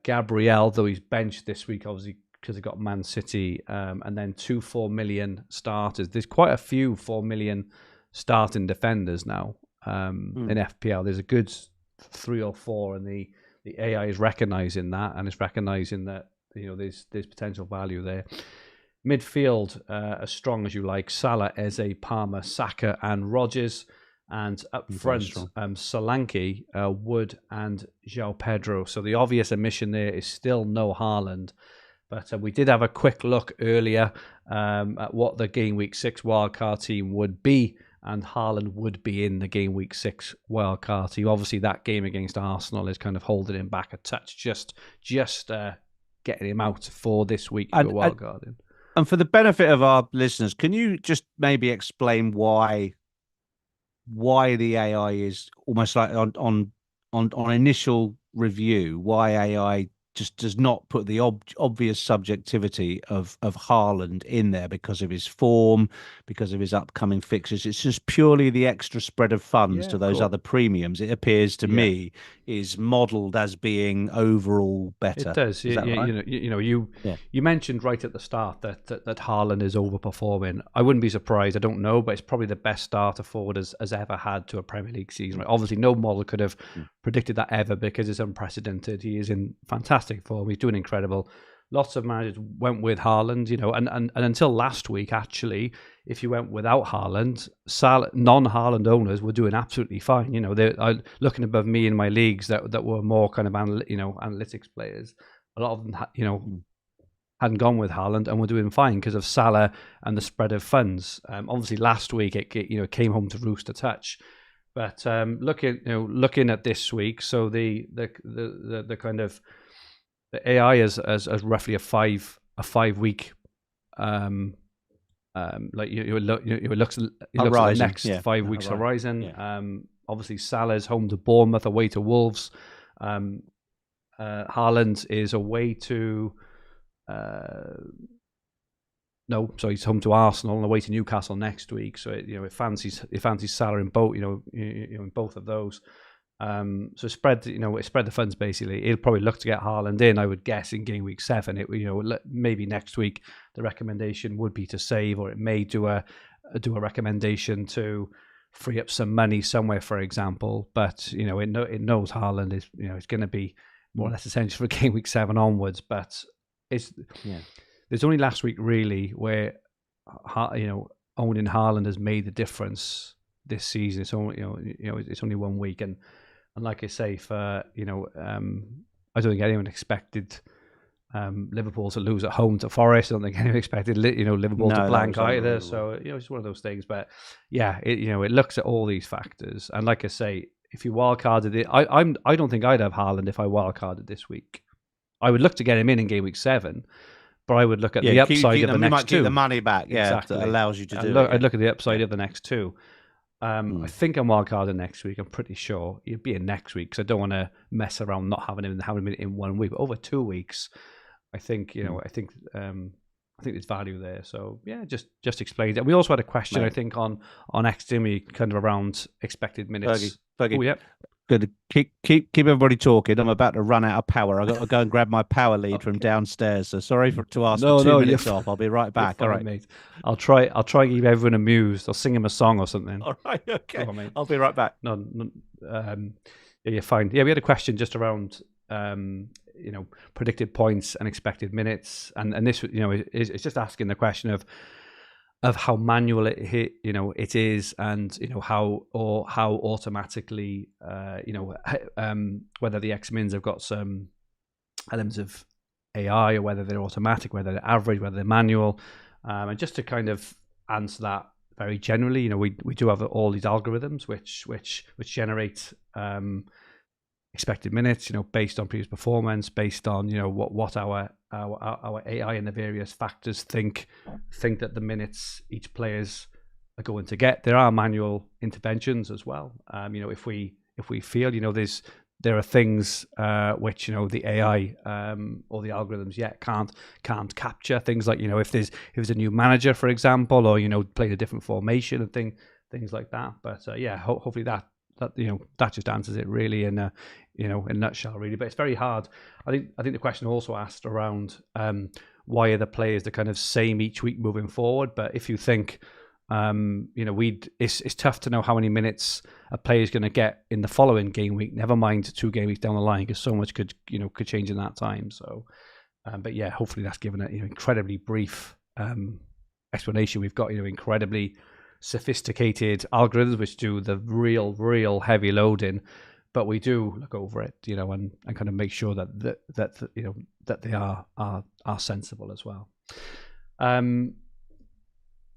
Gabriel, though he's benched this week, obviously, because he got Man City, and then 2 4 million starters. There's quite a few 4 million starting defenders now in FPL. There's a good 3 or 4, and the AI is recognising that, and it's recognising that there's potential value there. Midfield, as strong as you like: Salah, Eze, Palmer, Saka, and Rodgers. And up front, Solanke, Wood, and João Pedro. So the obvious omission there is still no Haaland. But we did have a quick look earlier at what the Game Week 6 wildcard team would be, and Haaland would be in the Game Week 6 wildcard team. Obviously, that game against Arsenal is kind of holding him back a touch, just getting him out for this week for wildcarding. And for the benefit of our listeners, can you just maybe explain why the AI is almost like on initial review, why AI just does not put the obvious subjectivity of Haaland in there because of his form, because of his upcoming fixtures. It's just purely the extra spread of funds to those other premiums. It appears to me is modelled as being overall better. It does. Is that right? You mentioned right at the start that Haaland is overperforming. I wouldn't be surprised. I don't know, but it's probably the best starter forward has ever had to a Premier League season. Right? Obviously, no model could have predicted that ever because it's unprecedented. He is in fantastic form. He's doing incredible. Lots of managers went with Haaland, and until last week, actually, if you went without Haaland, non-Haaland owners were doing absolutely fine. They're looking above me in my leagues that were more kind of analytics players. A lot of them, hadn't gone with Haaland and were doing fine because of Salah and the spread of funds. Obviously, last week it came home to roost a touch. But looking at this week, so the kind of the AI is roughly a five week Like you look, it looks at the Horizon, next yeah. 5 weeks horizon. Yeah. Obviously, Salah's home to Bournemouth, away to Wolves. Haaland is away to. No, so he's home to Arsenal and away to Newcastle next week. So it fancies Salah in both. In both of those. So spread the funds basically. He'll probably look to get Haaland in, I would guess, in game week 7. Maybe next week the recommendation would be to save, or it may do a recommendation to free up some money somewhere, for example. But it knows Haaland is it's going to be more or less essential for game week 7 onwards. But there's only last week really where owning Haaland has made the difference this season. It's only it's only 1 week, and like I say, for I don't think anyone expected Liverpool to lose at home to Forest. I don't think anyone expected Liverpool to blank either. So it's one of those things. But yeah, it looks at all these factors, and like I say, if you wildcarded it, I don't think I'd have Haaland if I wildcarded this week. I would look to get him in game week 7. But I would look at the upside of the next 2. Keep the money back, exactly. That allows you to do it. I'd look at the upside of the next 2. I think I'm wildcarding next week. I'm pretty sure he'll be in next week because I don't want to mess around not having him and having him in 1 week. But over 2 weeks, I think I think there's value there. So yeah, just explain it. We also had a question, I think, on XDimmy, kind of around expected minutes. Fergie. Oh, yeah. Good. Keep everybody talking. I'm about to run out of power. I've got to go and grab my power lead from downstairs. So sorry to ask for 2 minutes off. I'll be right back. All right, mate. I'll try and keep everyone amused. I'll sing him a song or something. All right, okay. On, mate. I'll be right back. No, yeah, you're fine. Yeah, we had a question just around predicted points and expected minutes, and this it's just asking the question of how manual it is, and how automatically whether the X-Mins have got some elements of AI, or whether they're automatic, whether they're average, whether they're manual, and just to kind of answer that very generally, we do have all these algorithms which generate expected minutes, based on previous performance, based on what our AI and the various factors think that the minutes each players are going to get. There are manual interventions as well. If we feel there are things which the AI or the algorithms yet can't capture, things like if there's a new manager, for example, or played a different formation and things like that. But hopefully that just answers it really in a nutshell, really. But it's very hard. I think the question also asked around why are the players the kind of same each week moving forward. But if you think it's tough to know how many minutes a player is going to get in the following game week, never mind 2 game weeks down the line, because so much could change in that time. So but yeah, hopefully that's given an incredibly brief explanation. We've got incredibly sophisticated algorithms which do the real heavy loading, but we do look over it, and kind of make sure that they are sensible as well.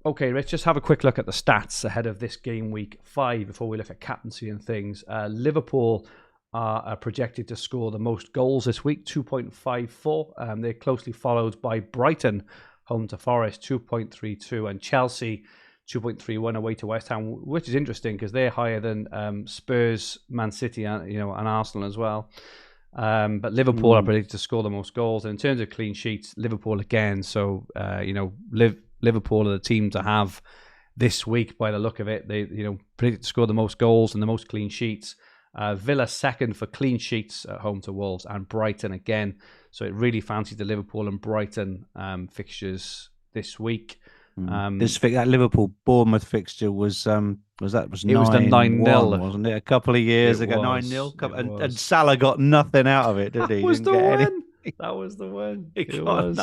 Okay, let's just have a quick look at the stats ahead of this game week 5 before we look at captaincy and things. Liverpool are projected to score the most goals this week, 2.54. They're closely followed by Brighton, home to Forest, 2.32, and Chelsea, 2.31 away to West Ham, which is interesting because they're higher than Spurs, Man City, and Arsenal as well. But Liverpool are predicted to score the most goals. And in terms of clean sheets, Liverpool again. So Liverpool are the team to have this week by the look of it. They predicted to score the most goals and the most clean sheets. Villa second for clean sheets at home to Wolves, and Brighton again. So it really fancied the Liverpool and Brighton fixtures this week. That Liverpool Bournemouth fixture was the 9-0, wasn't it? A couple of years ago, 9-0, and Salah got nothing out of it, did he? That was the one. That was the one. It was.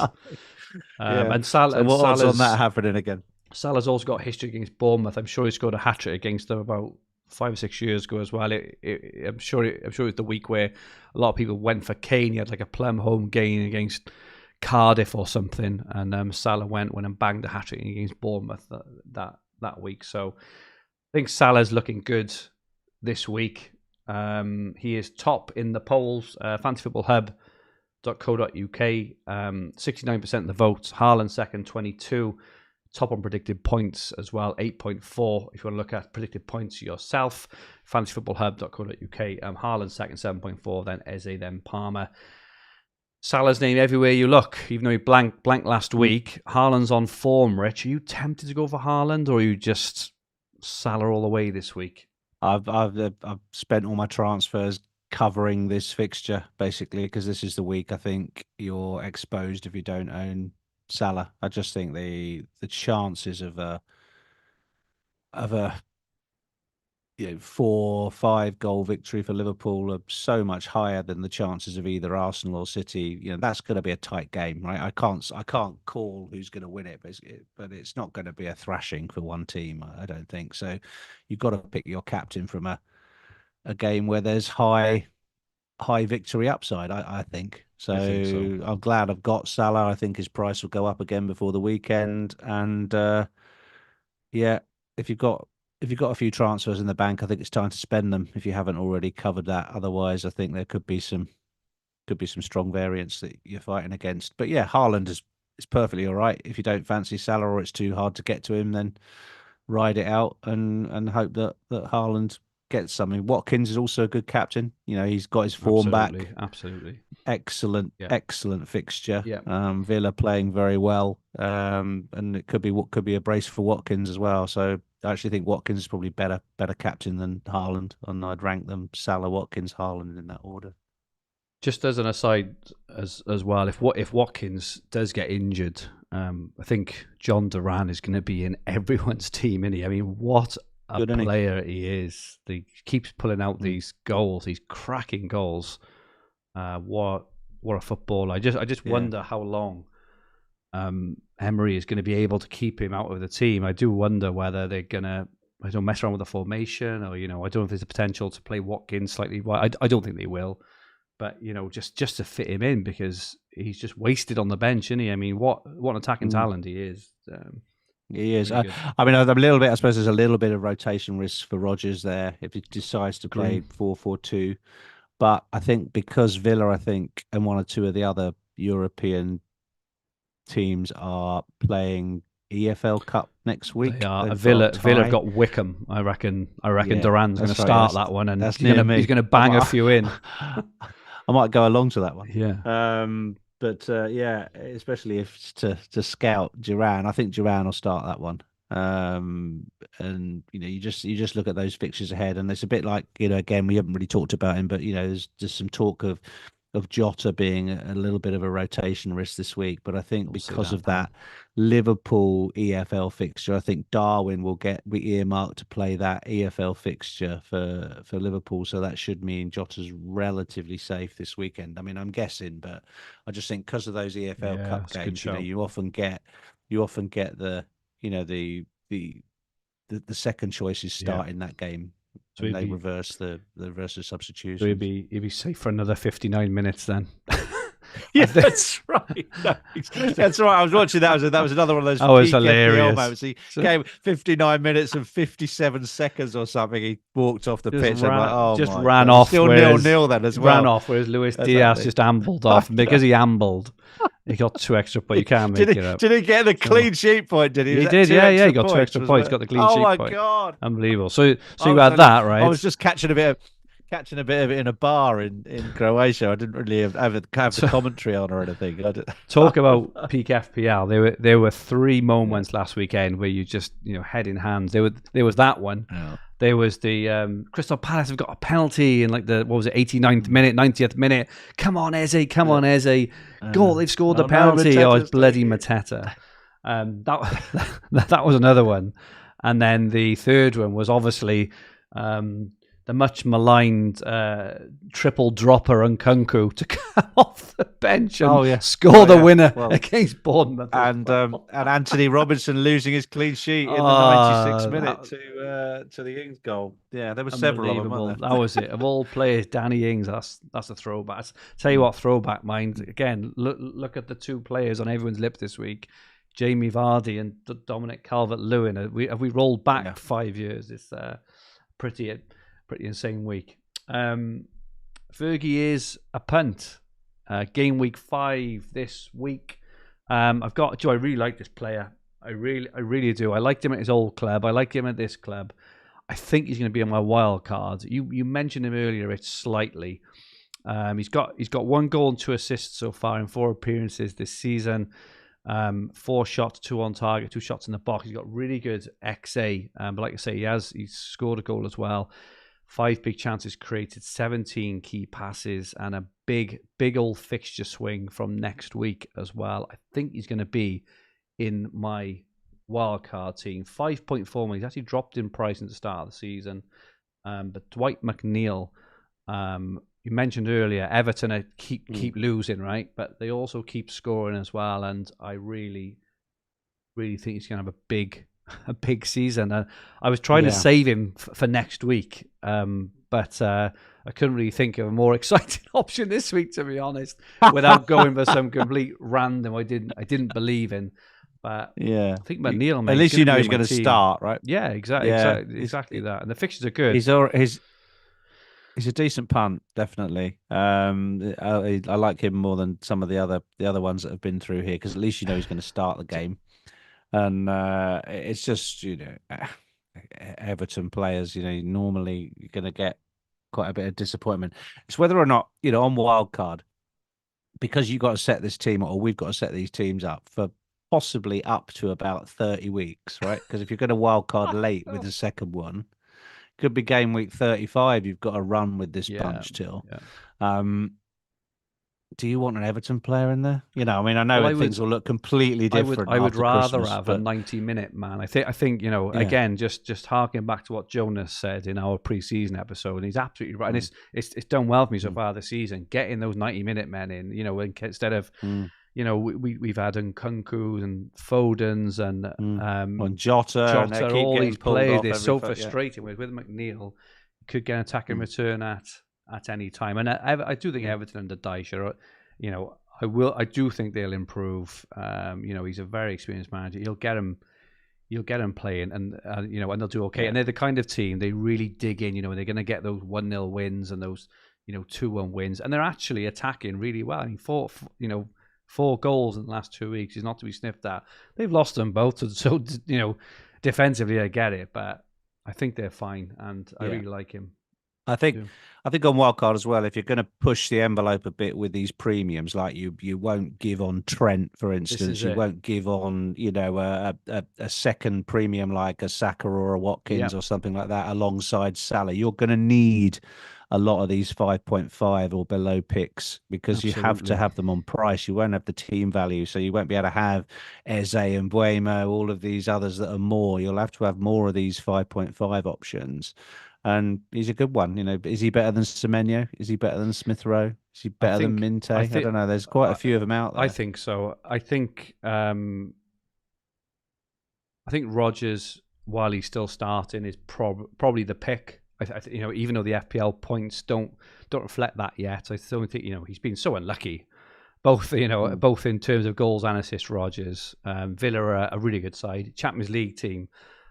And Salah. So what odds on that happening again? Salah's also got a history against Bournemouth. I'm sure he scored a hat-trick against them about 5 or 6 years ago as well. I'm sure it was the week where a lot of people went for Kane. He had like a plum home game against Cardiff or something, and Salah went and banged a hat-trick against Bournemouth that week. So I think Salah's looking good this week. He is top in the polls. fantasyfootballhub.co.uk, 69% of the votes. Haaland second, 22. top on predicted points as well, 8.4. If you want to look at predicted points yourself, fantasyfootballhub.co.uk. Haaland second, 7.4. Then Eze, then Palmer. Salah's name everywhere you look, even though he blanked last week. Haaland's on form, Rich. Are you tempted to go for Haaland, or are you just Salah all the way this week? I've spent all my transfers covering this fixture, basically, because this is the week I think you're exposed if you don't own Salah. I just think the chances of a 4-5 goal victory for Liverpool are so much higher than the chances of either Arsenal or City. That's going to be a tight game, right? I can't call who's going to win it, but it's not going to be a thrashing for one team, I don't think. So you've got to pick your captain from a game where there's high victory upside, I think. So, I think so. I'm glad I've got Salah. I think his price will go up again before the weekend. And if you've got a few transfers in the bank, I think it's time to spend them if you haven't already covered that. Otherwise, I think there could be some strong variants that you're fighting against. But yeah, Haaland is perfectly all right. If you don't fancy Salah or it's too hard to get to him, then ride it out and hope that Haaland gets something. Watkins is also a good captain. He's got his form back. Absolutely. Excellent fixture. Yeah. Villa playing very well. And it could be a brace for Watkins as well. So I actually think Watkins is probably better captain than Haaland, and I'd rank them Salah, Watkins, Haaland in that order. Just as an aside as well, if Watkins does get injured, I think John Duran is going to be in everyone's team, isn't he? I mean, what a player he is. He keeps pulling out these goals, these cracking goals. What a footballer. I just wonder how long Emery is going to be able to keep him out of the team. I do wonder whether they're going to mess around with the formation, or I don't know if there's a potential to play Watkins slightly wide. I don't think they will, but just to fit him in, because he's just wasted on the bench, isn't he? I mean, what an attacking talent he is. He is. I mean, a little bit. I suppose there's a little bit of rotation risk for Rodgers there if he decides to play 4-4-2. But I think because Villa, and one or two of the other European teams are playing EFL Cup next week. They are. Villa have got Wickham. I reckon Duran's going to start that one, and he's going to bang a few in. I might go along to that one. Yeah. But especially if it's to scout Duran, I think Duran will start that one. And you just look at those fixtures ahead, and it's a bit like, again, we haven't really talked about him, but there's just some talk of Jota being a little bit of a rotation risk this week. But I think because of that Liverpool EFL fixture, I think Darwin will be earmarked to play that EFL fixture for Liverpool. So that should mean Jota's relatively safe this weekend. I mean, I'm guessing, but I just think because of those EFL Cup games, you often get the second choice is starting that game. So they reverse the substitution. So he'd be safe for another 59 minutes then. Yeah, that's right. That's right. I was watching that. That was another one of those. That was hilarious. Moments. He gave 59 minutes and 57 seconds or something. He walked off the pitch. Ran off. Still 0-0 then as well. Ran off, whereas Luis Diaz just ambled off. And because he ambled, he got 2 extra points. You can't make it up. Did he get the clean sheet point? Did he? He did. Yeah. He got 2 extra points. Got the clean sheet point. Oh my god! Unbelievable. So you had that, right? I was just catching a bit of it in a bar in Croatia. I didn't really have the commentary on or anything. Talk about peak FPL. There were 3 moments last weekend where you just head in hands. There was that one. Yeah. There was the Crystal Palace have got a penalty in 89th minute, 90th minute. Come on, Eze! Come on, Eze! Goal! They've scored the penalty. It's bloody Mateta. That was another one, and then the third one was obviously. The much maligned triple dropper Nkunku to come off the bench and score the winner against Bournemouth. And Anthony Robinson losing his clean sheet in the 96th minute to the Ings goal. Yeah, there were several of them, weren't there? That was it. Of all players, Danny Ings, that's a throwback. Tell you what, throwback mind. Again, look at the 2 players on everyone's lips this week. Jamie Vardy and Dominic Calvert-Lewin. Have we rolled back 5 years? It's pretty insane week. Fergie is a punt. Game week 5 this week. I really like this player. I really do. I liked him at his old club. I like him at this club. I think he's going to be on my wild card. You mentioned him earlier. It's slightly. He's got 1 goal and 2 assists so far in 4 appearances this season. 4 shots, 2 on target, 2 shots in the box. He's got really good XA. But like I say, he's scored a goal as well. 5 big chances created, 17 key passes, and a big old fixture swing from next week as well. I think he's going to be in my wildcard team. 5.4 million. He's actually dropped in price at the start of the season. But Dwight McNeil, you mentioned earlier, Everton keep losing, right? But they also keep scoring as well. And I really think he's going to have a big season. I was trying to save him for next week, but I couldn't really think of a more exciting option this week, to be honest, without going for some complete random I didn't believe in. But I think McNeil, at least you know he's going to start, right? Yeah, exactly that. And the fixtures are good. He's a decent punt, definitely. I like him more than some of the other ones that have been through here, because at least you know he's going to start the game. And it's just, Everton players, normally you're going to get quite a bit of disappointment. It's whether or not, on wildcard, because you've got to set this team, or we've got to set these teams up for possibly up to about 30 weeks, right? Because if you're going to wildcard late with the second one, could be game week 35. You've got to run with this bunch till. Yeah. Do you want an Everton player in there? I know things will look completely different. I would rather have a 90-minute man. I think again, just harking back to what Jonas said in our pre-season episode, and he's absolutely right. And it's done well for me so far this season, getting those 90-minute men in. Instead of we've had Nkunku and Fodens and Jota, and all these players. They're so frustrating with McNeil. Could get an attacking return at any time, and I do think Everton under Dyche, I do think they'll improve. He's a very experienced manager. You'll get him playing, and and they'll do okay. And they're the kind of team, they really dig in. They're going to get those 1-0 wins and those 2-1 wins, and they're actually attacking really well. I mean, 4 goals in the last 2 weeks is not to be sniffed at. They've lost them both, so defensively I get it, but I think they're fine, and I really like him. I think on wildcard as well, if you're going to push the envelope a bit with these premiums, like you won't give on Trent, for instance, you won't give on a second premium like a Saka or a Watkins or something like that alongside Salah. You're going to need a lot of these 5.5 or below picks, because you have to have them on price. You won't have the team value, so you won't be able to have Eze and Buemo, all of these others that are more. You'll have to have more of these 5.5 options. And he's a good one. Is he better than Semenyo? Is he better than Smith Rowe? Is he better than Minte? I don't know. There's quite a few of them out there. I think so. I think Rodgers, while he's still starting, is probably the pick. Even though the FPL points don't reflect that yet, I still think he's been so unlucky, both both in terms of goals and assists. Rodgers, Villa are a really good side, Champions League team.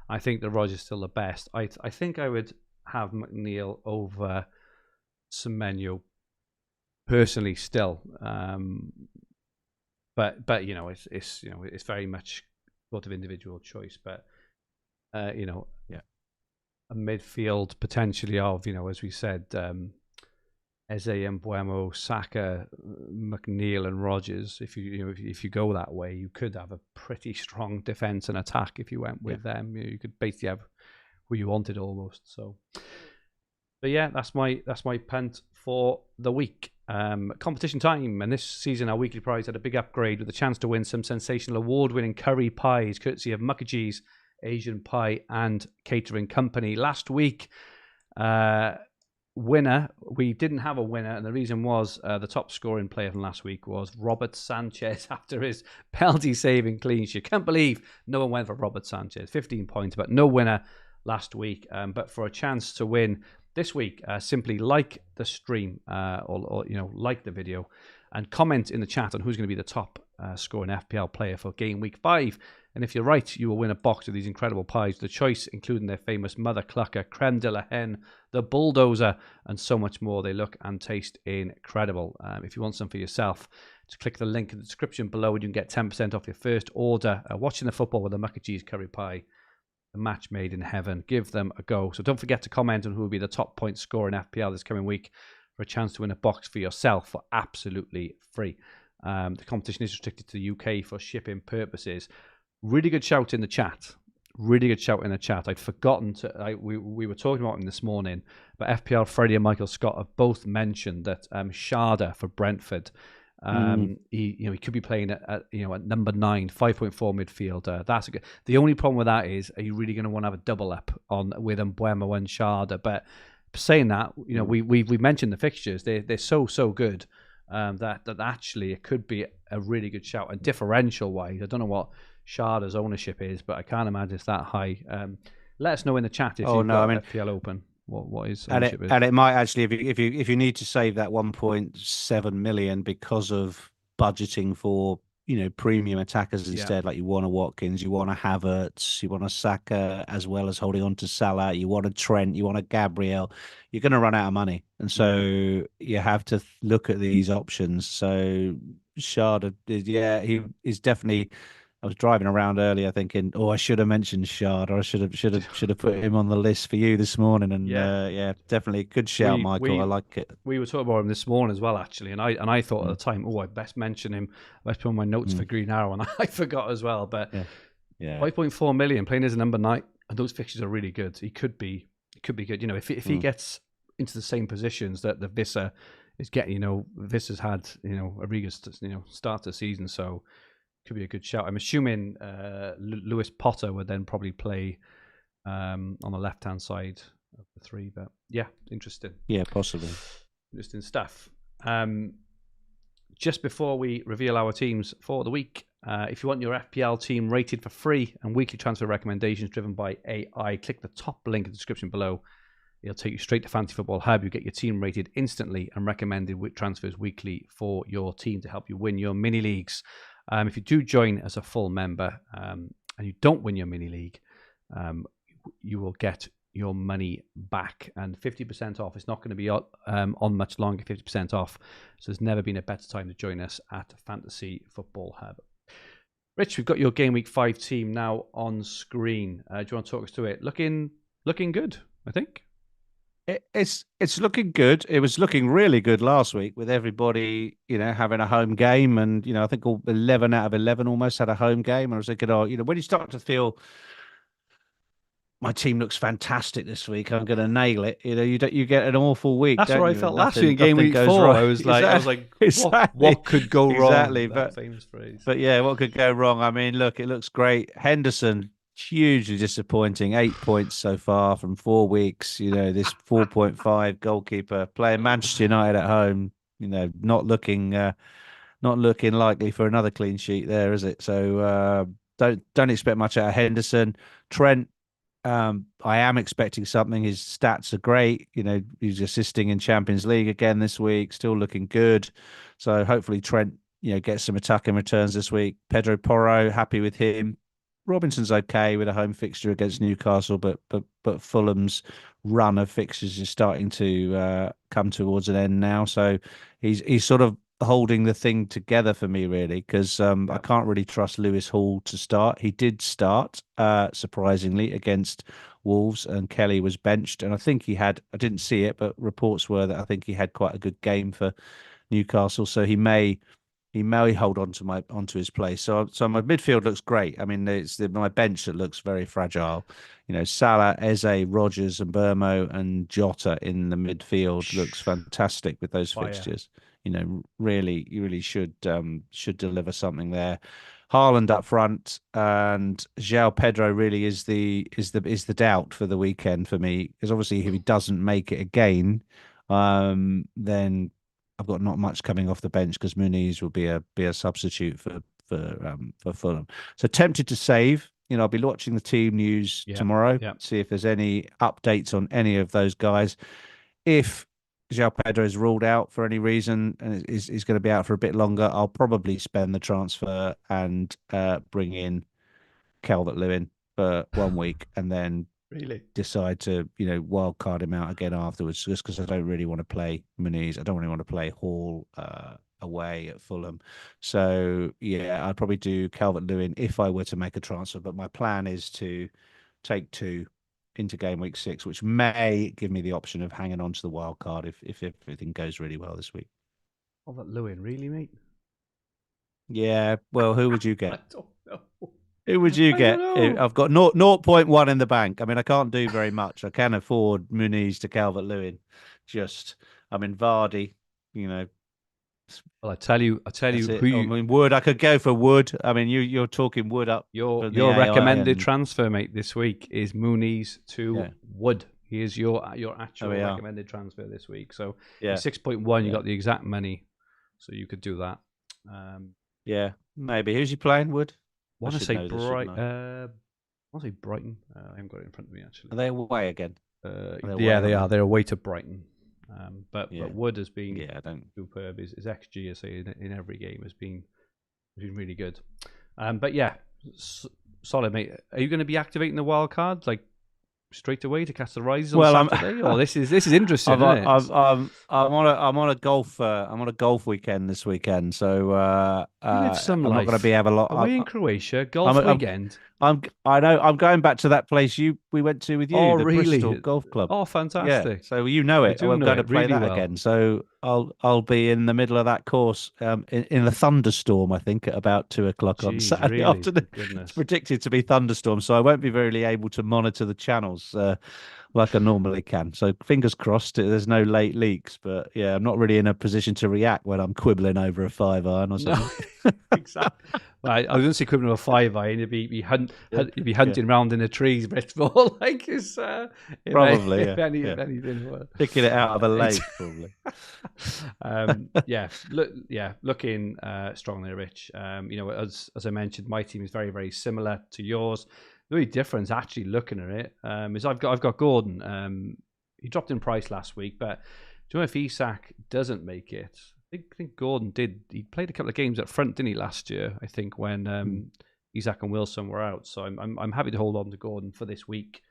I think that Rodgers is still the best. I think I would have McNeil over Semenyo personally still, but it's very much sort of individual choice. But a midfield potentially of as we said, Eze and Buemo, Saka, McNeil, and Rodgers. If you go that way, you could have a pretty strong defense and attack if you went with them. You could basically have who you wanted almost. So, but that's my punt for the week. Competition time, and this season our weekly prize had a big upgrade with a chance to win some sensational award-winning curry pies, courtesy of Muckagee's Asian Pie and Catering Company. Last week, winner, we didn't have a winner, and the reason was the top scoring player from last week was Robert Sanchez after his penalty saving clean sheet. Can't believe no one went for Robert Sanchez. 15 points, but no winner last week. But for a chance to win this week, simply like the stream or like the video and comment in the chat on who's going to be the top scoring FPL player for game week 5. And if you're right, you will win a box of these incredible pies. The choice, including their famous Mother Clucker, Creme de la Hen, the Bulldozer, and so much more. They look and taste incredible. If you want some for yourself, Just click the link in the description below and you can get 10% off your first order. Watching the football with a mac and cheese curry pie, a match made in heaven. Give them a go. So don't forget to comment on who will be the top point scorer in FPL this coming week for a chance to win a box for yourself for absolutely free. The competition is restricted to the UK for shipping purposes. Really good shout in the chat. I'd forgotten to. We were talking about him this morning, but FPL Freddie and Michael Scott have both mentioned that Sharda for Brentford. He could be playing at number 9, 5.4 midfielder. That's a good. The only problem with that is, are you really going to want to have a double up with Mbeumo and Sharda? But saying that, we mentioned the fixtures. They're so good that actually it could be a really good shout. And differential wise, I don't know what Sharda's ownership is, but I can't imagine it's that high. Let us know in the chat if you've got FPL open. What his ownership is. And it might actually, if you need to save that 1.7 million because of budgeting for premium attackers instead, like you want a Watkins, you want a Havertz, you want a Saka, as well as holding on to Salah, you want a Trent, you want a Gabriel, you're going to run out of money, and so you have to look at these options. So Sharda, he is definitely. I was driving around earlier thinking, I should have mentioned Shard, or I should have put him on the list for you this morning. And definitely good shout, Michael. I like it. We were talking about him this morning as well, actually, and I thought at the time, I best mention him. I best put on my notes for Green Arrow, and I forgot as well. But 5.4 million playing as a number 9, and those fixtures are really good. He could be good. If he gets into the same positions that the Vissa is getting, Vissa's had a really good start to the season, so. Could be a good shout. I'm assuming Lewis Potter would then probably play on the left-hand side of the 3. But yeah, interesting. Yeah, possibly. Interesting stuff. Just before we reveal our teams for the week, if you want your FPL team rated for free and weekly transfer recommendations driven by AI, click the top link in the description below. It'll take you straight to Fantasy Football Hub. You get your team rated instantly and recommended with transfers weekly for your team to help you win your mini leagues. If you do join as a full member and you don't win your mini league, you will get your money back, and 50% off. It's not going to be on much longer, 50% off. So there's never been a better time to join us at Fantasy Football Hub. Rich, we've got your Game Week 5 team now on screen. Do you want to talk us through it? Looking good, I think. It's looking good. It was looking really good last week with everybody, having a home game, and I think all 11 out of 11 almost had a home game. And I was thinking, when you start to feel my team looks fantastic this week, I'm going to nail it. You get an awful week. That's what I felt last week in Game Week 4. Right. I was like, what could go wrong? Exactly, that famous phrase. But yeah, what could go wrong? I mean, look, it looks great. Henderson. Hugely disappointing. 8 points so far from 4 weeks. This 4.5 goalkeeper playing Manchester United at home. Not looking likely for another clean sheet there, is it? So don't expect much out of Henderson. Trent, I am expecting something. His stats are great. He's assisting in Champions League again this week. Still looking good. So hopefully Trent, gets some attacking returns this week. Pedro Porro, happy with him. Robinson's okay with a home fixture against Newcastle, but Fulham's run of fixtures is starting to come towards an end now. So he's sort of holding the thing together for me, really, because I can't really trust Lewis Hall to start. He did start, surprisingly, against Wolves, and Kelly was benched. And I think I didn't see it, but reports were that I think he had quite a good game for Newcastle. So he may hold onto his place. So my midfield looks great. I mean, it's my bench that looks very fragile. Salah, Eze, Rodgers, and Mbeumo and Jota in the midfield looks fantastic with those fixtures. Really, you really should deliver something there. Haaland up front, and João Pedro really is the doubt for the weekend for me, because obviously if he doesn't make it again, then I've got not much coming off the bench, because Muniz will be a substitute for Fulham. So tempted to save. I'll be watching the team news tomorrow, see if there's any updates on any of those guys. If João Pedro is ruled out for any reason and is going to be out for a bit longer, I'll probably spend the transfer and bring in Calvert-Lewin for 1 week, and then decide to wild card him out again afterwards, just because I don't really want to play Muniz. I don't really want to play Hall. away at Fulham. So yeah, I'd probably do Calvert-Lewin if I were to make a transfer. But my plan is to take 2 into game week 6, which may give me the option of hanging on to the wild card if everything goes really well this week. Oh, that Lewin, really, mate? Yeah. Well, who would you I get? don't know. Who would you I get? don't know. I've got 0.1 in the bank. I mean, I can't do very much. I can afford Muniz to Calvert-Lewin. I mean, Vardy, you know, Well, I tell you that's who it. I you mean, Wood, I could go for Wood. I mean, you're talking Wood up for the your AI recommended and transfer, mate, this week is Muniz to yeah, Wood. He is your actual there we are. recommended transfer this week. So Yeah, 6.1, you yeah, got the exact money, so you could do that. yeah. Maybe. Who's he playing, Wood? I Want to should say know this, shouldn't I? I want to say Brighton. I haven't got it in front of me actually. Are they away again? Yeah, they are. They're away to Brighton. But Yeah. Wood has been Yeah, I don't. superb. His XG, I say, in every game has been really good. But yeah, solid, mate. Are you going to be activating the wild card like straight away to cast the rises on Well, Saturday? Or this is interesting, isn't it? I'm on a golf weekend this weekend, so You live some I'm not going life. to be have a lot. Away in Croatia, golf I'm- weekend. I know I'm going back to that place we went to with you, Oh, the really? Bristol Golf Club. Oh, Yeah, fantastic. so you know I it. do I'm know going to it play really that well. again. So I'll be in the middle of that course in a thunderstorm, I think, at about 2 o'clock on Jeez, Saturday really? afternoon. Goodness. It's predicted to be thunderstorm, so I won't be really able to monitor the channels like I normally can. So fingers crossed, there's no late leaks. But yeah, I'm not really in a position to react when I'm quibbling over a 5-iron or No, something. exactly. Right, I was going to say equivalent of a 5-iron. You'd be Yeah. hunting around in the trees, Rich, more like it's Probably, if yeah. anything. Well, Picking it out of a lake, probably. looking strong there, Rich. As I mentioned, my team is very, very similar to yours. The only difference, actually, looking at it, is I've got Gordon. He dropped in price last week, but do you know if Isak doesn't make it? I think Gordon did. He played a couple of games up front, didn't he, last year? I think when Isak and Wilson were out. So I'm happy to hold on to Gordon for this week.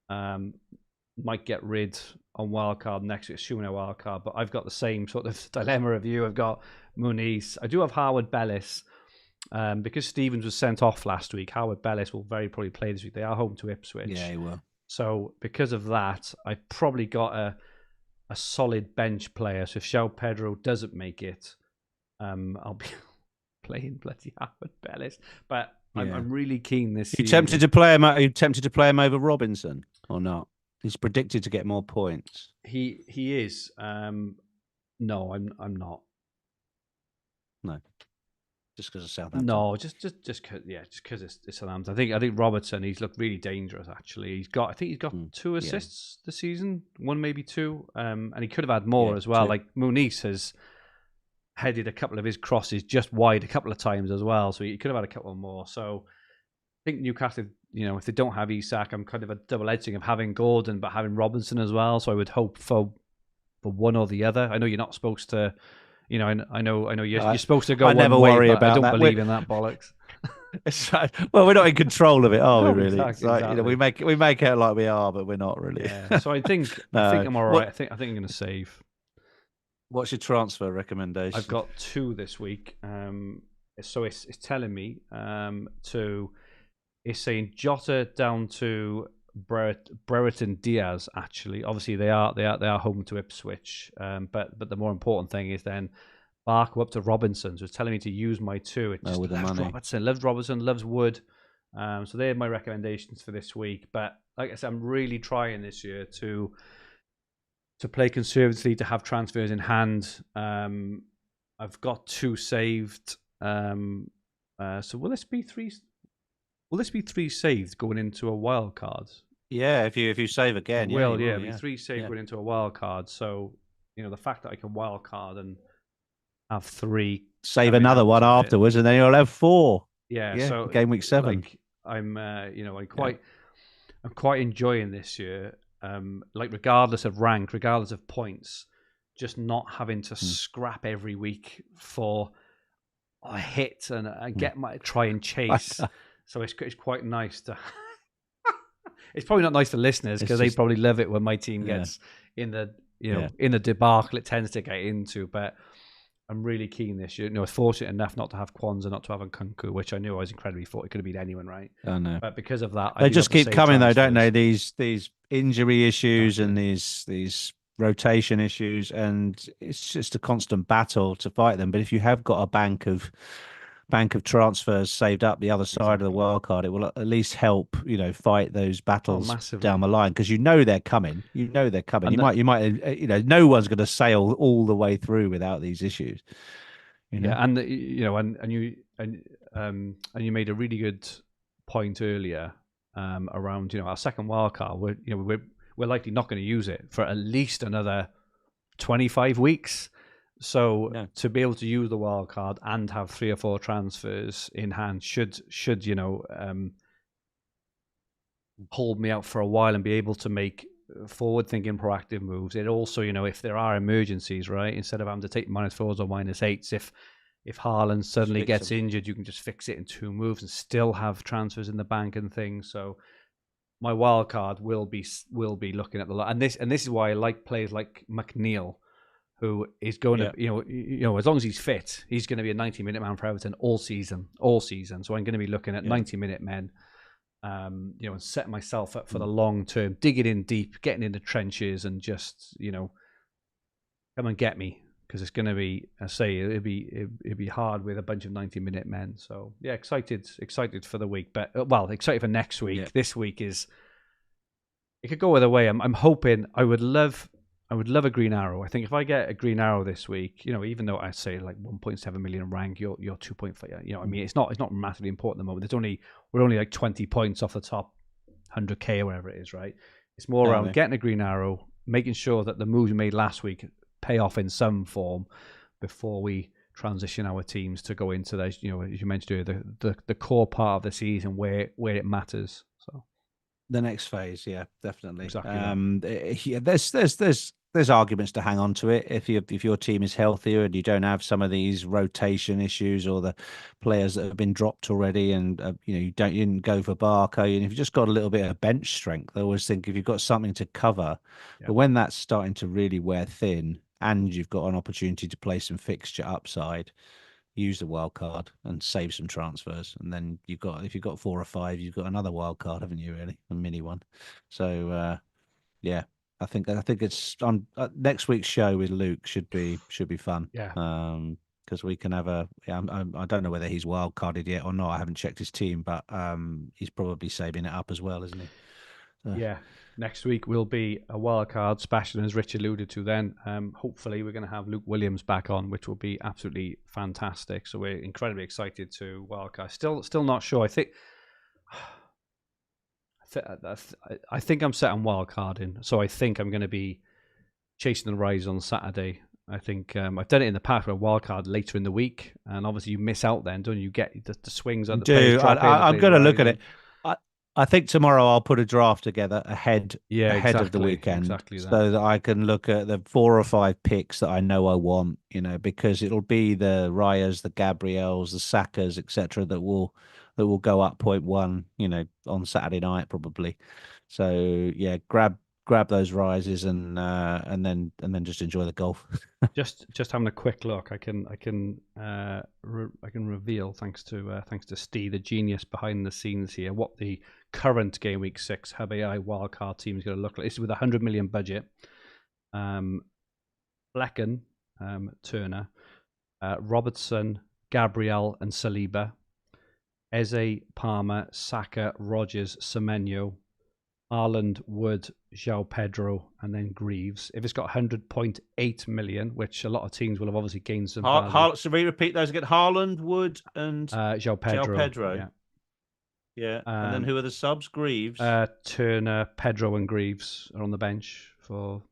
Might get rid on wildcard next week, assuming a wildcard. But I've got the same sort of dilemma of you. I've got Muniz. I do have Howard Bellis. Because Stevens was sent off last week, Howard Bellis will very probably play this week. They are home to Ipswich. Yeah, he will. So because of that, I probably got a solid bench player. So if João Pedro doesn't make it, I'll be playing bloody Howard Bellis. But I'm really keen this season. Are you tempted to play him? Are you tempted to play him over Robinson or not? He's predicted to get more points. He is. No, I'm not. No. Just because of Southampton. No, just because it's Southampton. I think Robertson. He's looked really dangerous. Actually, I think he's got 2 assists this season, 1 maybe 2, and he could have had more as well. 2. Like Muniz has headed a couple of his crosses just wide a couple of times as well, so he could have had a couple more. So I think Newcastle, if they don't have Isak, I'm kind of a double edging of having Gordon but having Robinson as well. So I would hope for one or the other. I know you're not supposed to. I know you're supposed to go. I never way, worry but about I don't that. believe in that bollocks. Well, we're not in control of it, are we? No, Really? exactly. We make out like we are, but we're not really. Yeah. So I think I'm all right. I think I'm going to save. What's your transfer recommendation? I've got 2 this week. So it's telling me it's saying Jota down to Brereton Diaz. Actually, obviously they are home to Ipswich. But the more important thing is then Barker up to Robinson. So it's telling me to use my 2. It just loves Robertson, loves Wood. So they're my recommendations for this week. But like I said, I'm really trying this year to play conservatively, to have transfers in hand. I've got 2 saved. So will this be 3? Will this be 3 saved going into a wild card? Yeah, if you save again, It'll be 3 saved going into a wild card. So the fact that I can wild card and have 3, save another one afterwards, and then you'll have 4. Yeah. So game week 7. Like, I'm quite enjoying this year. Like regardless of rank, regardless of points, just not having to scrap every week for a hit and try and chase. So it's quite nice to. It's probably not nice for listeners because they probably love it when my team gets in the in the debacle it tends to get into. But I'm really keen this year. I was fortunate enough not to have Kwanzaa, not to have Nkunku, which I knew I was incredibly fortunate. It could have been anyone, right? I know. But because of that, They I do just have to keep save coming though, don't they? transfers. These injury issues and Exactly. these rotation issues, and it's just a constant battle to fight them. But if you have got a bank of transfers saved up the other side of the Exactly. wild card, it will at least help, fight those Oh, battles down massively. the line, because they're coming. They're coming. And No one's going to sail all the way through without these issues. yeah, and and you made a really good point earlier around our second wild card. We're likely not going to use it for at least another 25 weeks. So No. to be able to use the wild card and have 3 or 4 transfers in hand should hold me out for a while and be able to make forward-thinking, proactive moves. It also, if there are emergencies, right, instead of having to take -4s or -8s, if Haaland suddenly gets injured, you can just fix it in 2 moves and still have transfers in the bank and things. So my wild card will be looking at the lot, and this is why I like players like McNeil, who is going to, as long as he's fit, he's going to be a 90-minute man for Everton all season. So I'm going to be looking at 90-minute men, and setting myself up for the long term, digging in deep, getting in the trenches, and just, come and get me, because it's going to be, I say, it'd be hard with a bunch of 90-minute men. So yeah, excited for the week, but excited for next week. Yeah. This week it could go either way. I'm hoping. I would love a green arrow. I think if I get a green arrow this week, even though I say like 1.7 million rank, you're 2.5. I mean, it's not massively important at the moment. We're only like 20 points off the top 100k or whatever it is, right? It's more around getting a green arrow, making sure that the moves we made last week pay off in some form before we transition our teams to go into those, as you mentioned earlier, the core part of the season where it matters. So the next phase, yeah, definitely. Exactly. There's arguments to hang on to it if your team is healthier and you don't have some of these rotation issues or the players that have been dropped already, and you didn't go for Barco, and if you've just got a little bit of bench strength, I always think if you've got something to cover, but when that's starting to really wear thin and you've got an opportunity to play some fixture upside, use the wild card and save some transfers, and then if you've got 4 or 5, you've got another wild card, haven't you? Really, a mini one. So yeah, I think it's on next week's show with Luke should be fun. Yeah. Because we can have I don't know whether he's wild carded yet or not. I haven't checked his team, but he's probably saving it up as well, isn't he? Yeah. Next week will be a wild card special, as Rich alluded to then. Hopefully we're going to have Luke Williams back on, which will be absolutely fantastic. So we're incredibly excited to wildcard. Still not sure. I think I'm set on wildcarding. So I think I'm going to be chasing the rise on Saturday. I think I've done it in the past where wildcard later in the week, and obviously you miss out then, don't you? Get the swings on the players drop in. I'm going to look at it. I think tomorrow I'll put a draft together ahead of the weekend, exactly so that I can look at the 4 or 5 picks that I know I want, because it'll be the Rayas, the Gabriels, the Sakas, etc. that will go up 0.1, on Saturday night probably. So yeah, grab those rises and then just enjoy the golf. just having a quick look, I can reveal, thanks to Steve, the genius behind the scenes here, what the current Game Week 6 Hub AI wildcard team is going to look like. This is with a 100 million budget. Flecken, Turner, Robertson, Gabriel and Saliba, Eze, Palmer, Saka, Rogers, Semenyo, Haaland, Wood, João Pedro, and then Greaves. If it's got 100.8 million, which a lot of teams will have obviously gained some value. So we repeat those again: Haaland, Wood, and João Pedro. Yeah. And then who are the subs? Greaves, Turner, Pedro, and Greaves are on the bench for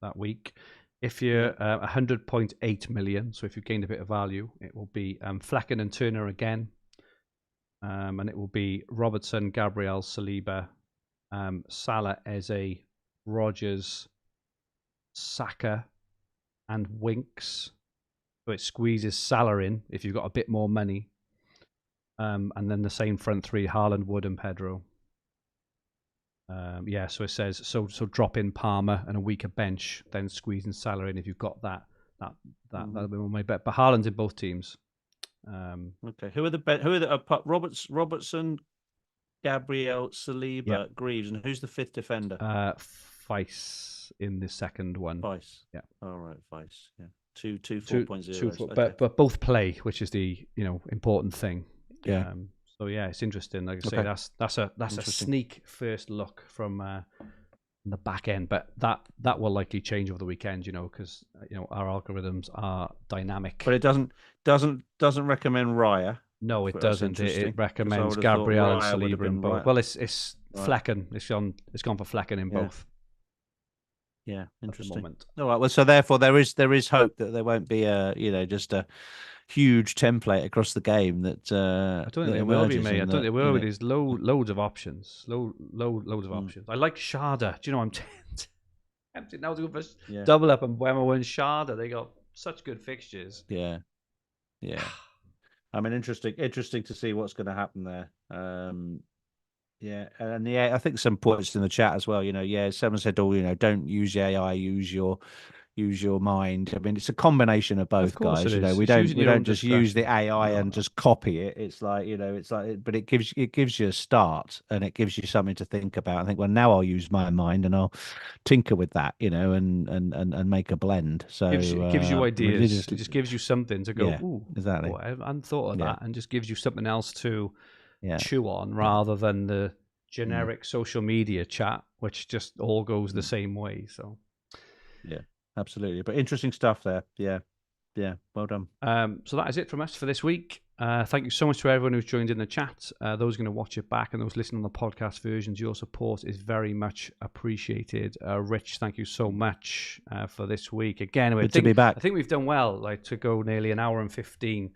that week. If you're 100.8 million, so if you've gained a bit of value, it will be Flecken and Turner again, and it will be Robertson, Gabriel, Saliba, Salah, Eze, Rogers, Saka, and Winks. So it squeezes Salah in if you've got a bit more money. And then the same front three: Haaland, Wood, and Pedro. So it says so drop in Palmer and a weaker bench, then squeezing Salah in if you've got that that'll be my bet. But Haaland's in both teams. Okay, who are the Robertson, Gabriel, Saliba, Greaves, and who's the fifth defender? Vice in the second one. Vice. Yeah. All right, Vice. Yeah. Two 4.0. Okay. But both play, which is the important thing. Yeah. So yeah, it's interesting. Like I say, that's a sneak first look from the back end, but that will likely change over the weekend. Because our algorithms are dynamic. But it doesn't recommend Raya. No, it doesn't. It recommends Gabriel and Saliba in both. Right. Well, it's Flecken. It's gone for Flecken in both. Yeah, interesting. Moment. All right. Well, so therefore there is hope that there won't be just a huge template across the game that. I don't think there will be, mate. I don't think there will be. There's loads of options. Loads of options. I like Sharda. Do you know I'm tempted now to go for double up and Wemmer and Sharda. They got such good fixtures. Yeah. I mean, interesting to see what's going to happen there. I think some points in the chat as well. Someone said, don't use the AI, use your mind. I mean, it's a combination of both, guys. We don't just use the AI and just copy it. It's like, but it gives you a start and it gives you something to think about. I think, well, now I'll use my mind and I'll tinker with that, and make a blend. So it gives you ideas. It just gives you something to go. Ooh, exactly. I hadn't thought of that, and just gives you something else to chew on rather than the generic social media chat, which just all goes the same way. So absolutely. But interesting stuff there. Yeah, well done. So that is it from us for this week. Thank you so much to everyone who's joined in the chat, those going to watch it back and those listening on the podcast versions. Your support is very much appreciated. Rich, thank you so much for this week again. Good to be back. I think we've done well, to go nearly an hour and 15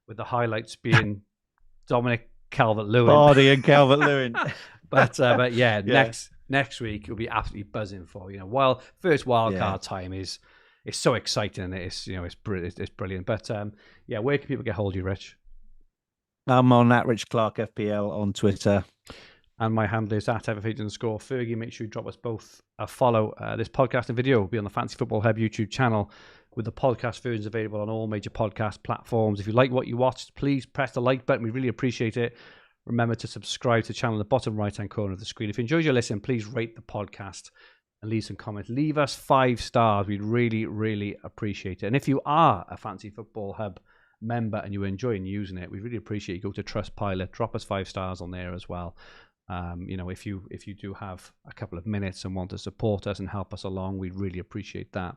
with the highlights being Dominic Calvert-Lewin. Vardy and Calvert-Lewin. but next week we'll be absolutely buzzing for first wildcard time is so exciting and it's brilliant. But where can people get hold of you, Rich? I'm on at Rich Clarke FPL on Twitter. And my handle is at @Fergi. Make sure you drop us both a follow. This podcast and video will be on the Fantasy Football Hub YouTube channel, with the podcast versions available on all major podcast platforms. If you like what you watched, please press the like button. We really appreciate it. Remember to subscribe to the channel in the bottom right-hand corner of the screen. If you enjoyed your listen, please rate the podcast and leave some comments. Leave us 5 stars. We'd really, really appreciate it. And if you are a Fantasy Football Hub member and you're enjoying using it, we really appreciate you. Go to Trustpilot, drop us 5 stars on there as well. If you do have a couple of minutes and want to support us and help us along, we'd really appreciate that.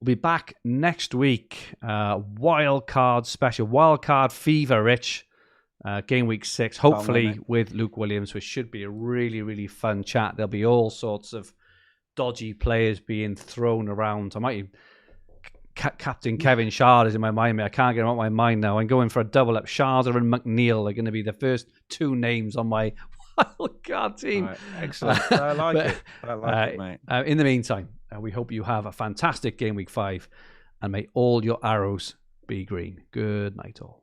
We'll be back next week. Wildcard special, Wildcard Fever, Rich. Game week 6, hopefully with Luke Williams, which should be a really, really fun chat. There'll be all sorts of dodgy players being thrown around. I might Captain Kevin Shard is in my mind. I can't get him out of my mind now. I'm going for a double up. Sharda and McNeil are going to be the first 2 names on my wildcard team. Right, excellent. I like it, mate. In the meantime, we hope you have a fantastic game week 5, and may all your arrows be green. Good night, all.